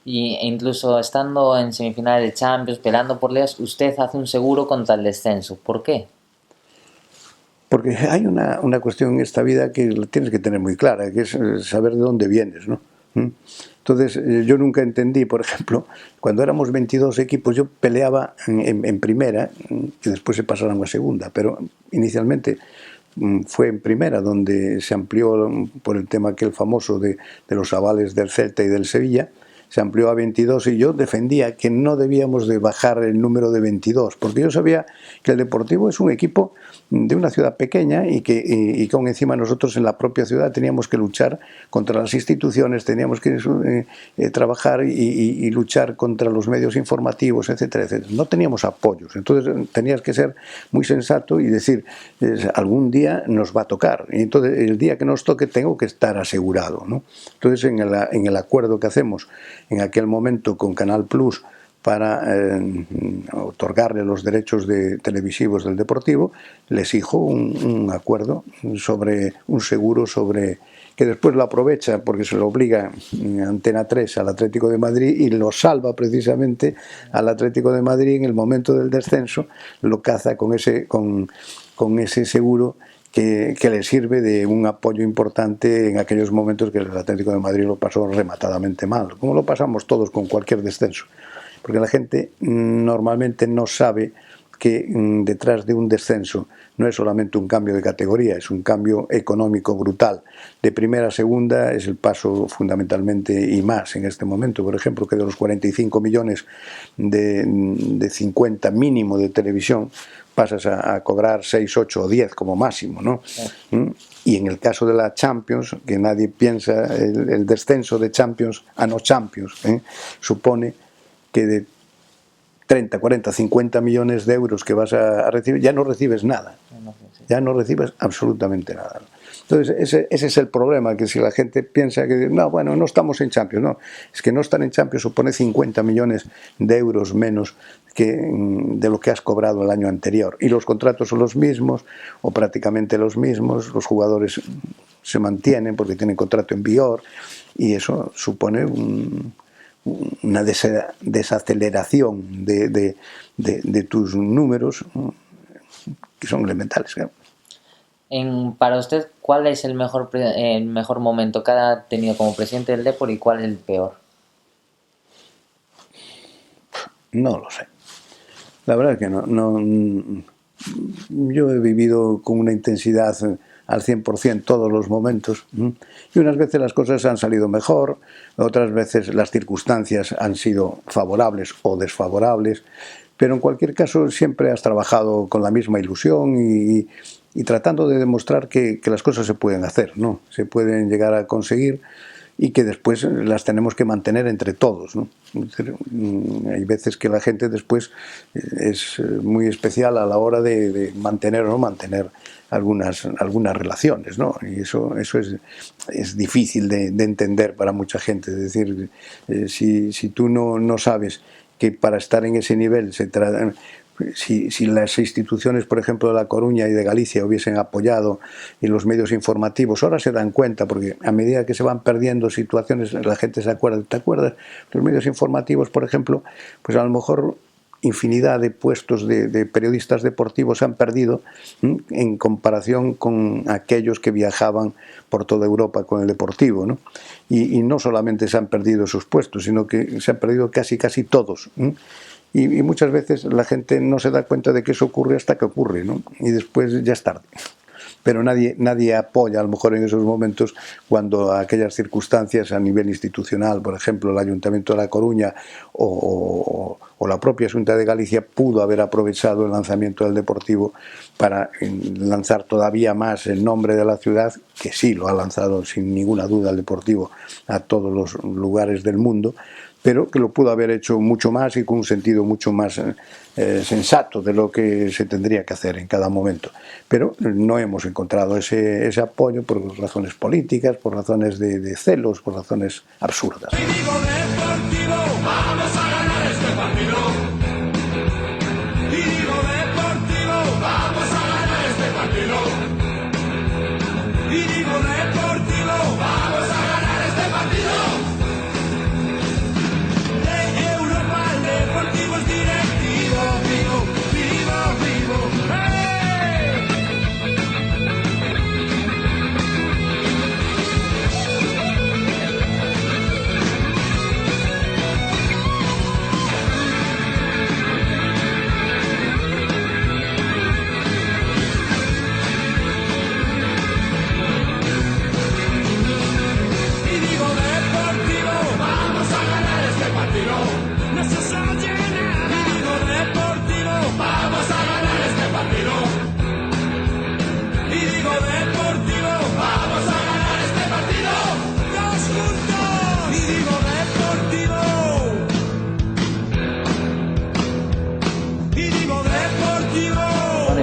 Y incluso estando en semifinales de Champions, peleando por ligas, usted hace un seguro contra el descenso. ¿Por qué? Porque hay una cuestión en esta vida que tienes que tener muy clara, que es saber de dónde vienes, ¿no? Entonces, yo nunca entendí, por ejemplo, cuando éramos 22 equipos, yo peleaba en primera, que después se pasaron a segunda, pero inicialmente fue en primera donde se amplió, por el tema aquel famoso de los avales del Celta y del Sevilla, se amplió a 22, y yo defendía que no debíamos de bajar el número de 22, porque yo sabía que el Deportivo es un equipo de una ciudad pequeña, y que aún encima nosotros en la propia ciudad teníamos que luchar contra las instituciones, teníamos que trabajar y luchar contra los medios informativos, etcétera, etcétera. No teníamos apoyos, entonces tenías que ser muy sensato y decir, algún día nos va a tocar, y entonces el día que nos toque tengo que estar asegurado, ¿no? Entonces en el acuerdo que hacemos en aquel momento con Canal Plus para otorgarle los derechos televisivos del Deportivo, le exijo un acuerdo sobre un seguro, sobre que después lo aprovecha porque se lo obliga Antena 3 al Atlético de Madrid, y lo salva precisamente al Atlético de Madrid en el momento del descenso, lo caza con ese seguro que le sirve de un apoyo importante en aquellos momentos que el Atlético de Madrid lo pasó rematadamente mal, como lo pasamos todos con cualquier descenso, porque la gente normalmente no sabe que detrás de un descenso no es solamente un cambio de categoría, es un cambio económico brutal. De primera a segunda es el paso fundamentalmente, y más en este momento, por ejemplo, que de los 45 millones de 50 mínimo de televisión, pasas a cobrar 6, 8 o 10 como máximo, ¿no? Y en el caso de la Champions, que nadie piensa, el descenso de Champions a no Champions, supone que de 30, 40, 50 millones de euros que vas a recibir, ya no recibes nada, ya no recibes absolutamente nada. Entonces ese es el problema, que si la gente piensa que no, bueno, no estamos en Champions, no, es que no estar en Champions supone 50 millones de euros menos de lo que has cobrado el año anterior, y los contratos son los mismos o prácticamente los mismos, los jugadores se mantienen porque tienen contrato en vigor, y eso supone una desaceleración de tus números que son elementales, claro. Para usted, ¿cuál es el mejor momento que ha tenido como presidente del Depor y cuál es el peor? No lo sé. La verdad es que yo he vivido con una intensidad al 100% todos los momentos, y unas veces las cosas han salido mejor, otras veces las circunstancias han sido favorables o desfavorables, pero en cualquier caso siempre has trabajado con la misma ilusión y tratando de demostrar que las cosas se pueden hacer, ¿no? Se pueden llegar a conseguir y que después las tenemos que mantener entre todos, ¿no? Hay veces que la gente después es muy especial a la hora de mantener o no mantener algunas relaciones, ¿no? Y eso es difícil de entender para mucha gente. Es decir, si tú no sabes que para estar en ese nivel si las instituciones, por ejemplo, de La Coruña y de Galicia hubiesen apoyado en los medios informativos, ahora se dan cuenta, porque a medida que se van perdiendo situaciones, la gente se acuerda. ¿Te acuerdas? Los medios informativos, por ejemplo, pues a lo mejor infinidad de puestos de periodistas deportivos se han perdido en comparación con aquellos que viajaban por toda Europa con el deportivo, ¿no? Y no solamente se han perdido esos puestos, sino que se han perdido casi todos. Y muchas veces la gente no se da cuenta de que eso ocurre hasta que ocurre, ¿no? Y después ya es tarde. Pero nadie apoya, a lo mejor en esos momentos, cuando aquellas circunstancias a nivel institucional, por ejemplo, el Ayuntamiento de La Coruña o la propia Xunta de Galicia pudo haber aprovechado el lanzamiento del Deportivo para lanzar todavía más el nombre de la ciudad, que sí lo ha lanzado sin ninguna duda el Deportivo a todos los lugares del mundo, pero que lo pudo haber hecho mucho más y con un sentido mucho más sensato de lo que se tendría que hacer en cada momento. Pero no hemos encontrado ese apoyo por razones políticas, por razones de celos, por razones absurdas.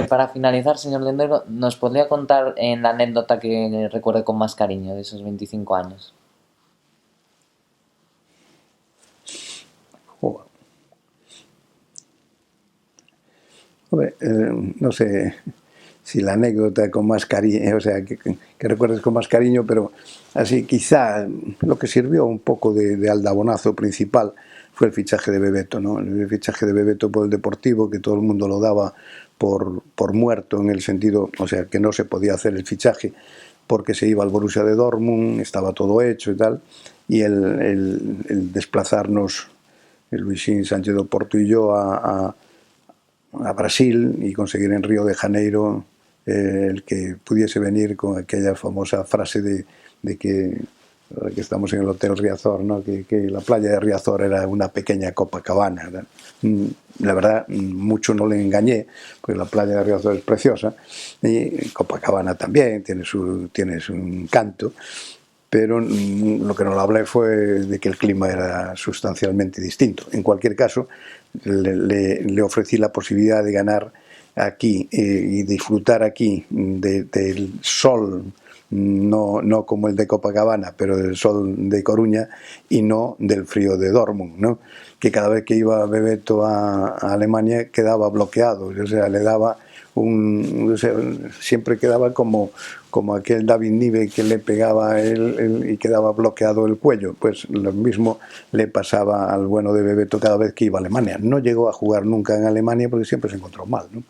Para finalizar, señor Dendero, ¿nos podría contar la anécdota que recuerde con más cariño de esos 25 años? Hombre, no sé si la anécdota con más cariño, o sea, que recuerdes con más cariño, pero así quizá lo que sirvió un poco de aldabonazo principal fue el fichaje de Bebeto, ¿no? El fichaje de Bebeto por el Deportivo, que todo el mundo lo daba por muerto, en el sentido, o sea, que no se podía hacer el fichaje porque se iba al Borussia de Dortmund, estaba todo hecho y tal, y el desplazarnos, el Luisín Sánchez do Porto y yo a Brasil y conseguir en Río de Janeiro el que pudiese venir con aquella famosa frase de que estamos en el Hotel Riazor, ¿no? que la playa de Riazor era una pequeña Copacabana, ¿verdad? La verdad, mucho no le engañé, porque la playa de Riazor es preciosa, y Copacabana también tiene su encanto, pero lo que no lo hablé fue de que el clima era sustancialmente distinto. En cualquier caso, le ofrecí la posibilidad de ganar aquí y disfrutar aquí del sol, no como el de Copacabana, pero del sol de Coruña y no del frío de Dortmund, ¿no? Que cada vez que iba Bebeto a Alemania quedaba bloqueado, o sea, le daba siempre quedaba como aquel David Nive que le pegaba a él y quedaba bloqueado el cuello. Pues lo mismo le pasaba al bueno de Bebeto cada vez que iba a Alemania. No llegó a jugar nunca en Alemania porque siempre se encontró mal, ¿no?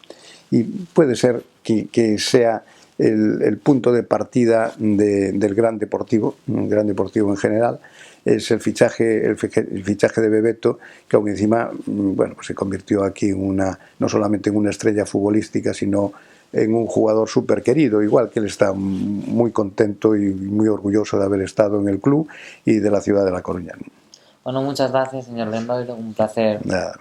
Y puede ser que sea el punto de partida del Gran Deportivo en general, es el fichaje de Bebeto, que aún encima, bueno, pues se convirtió aquí en no solamente en una estrella futbolística, sino en un jugador súper querido, igual que él está muy contento y muy orgulloso de haber estado en el club y de la ciudad de La Coruña. Bueno, muchas gracias, señor Lendoiro, un placer. Nada.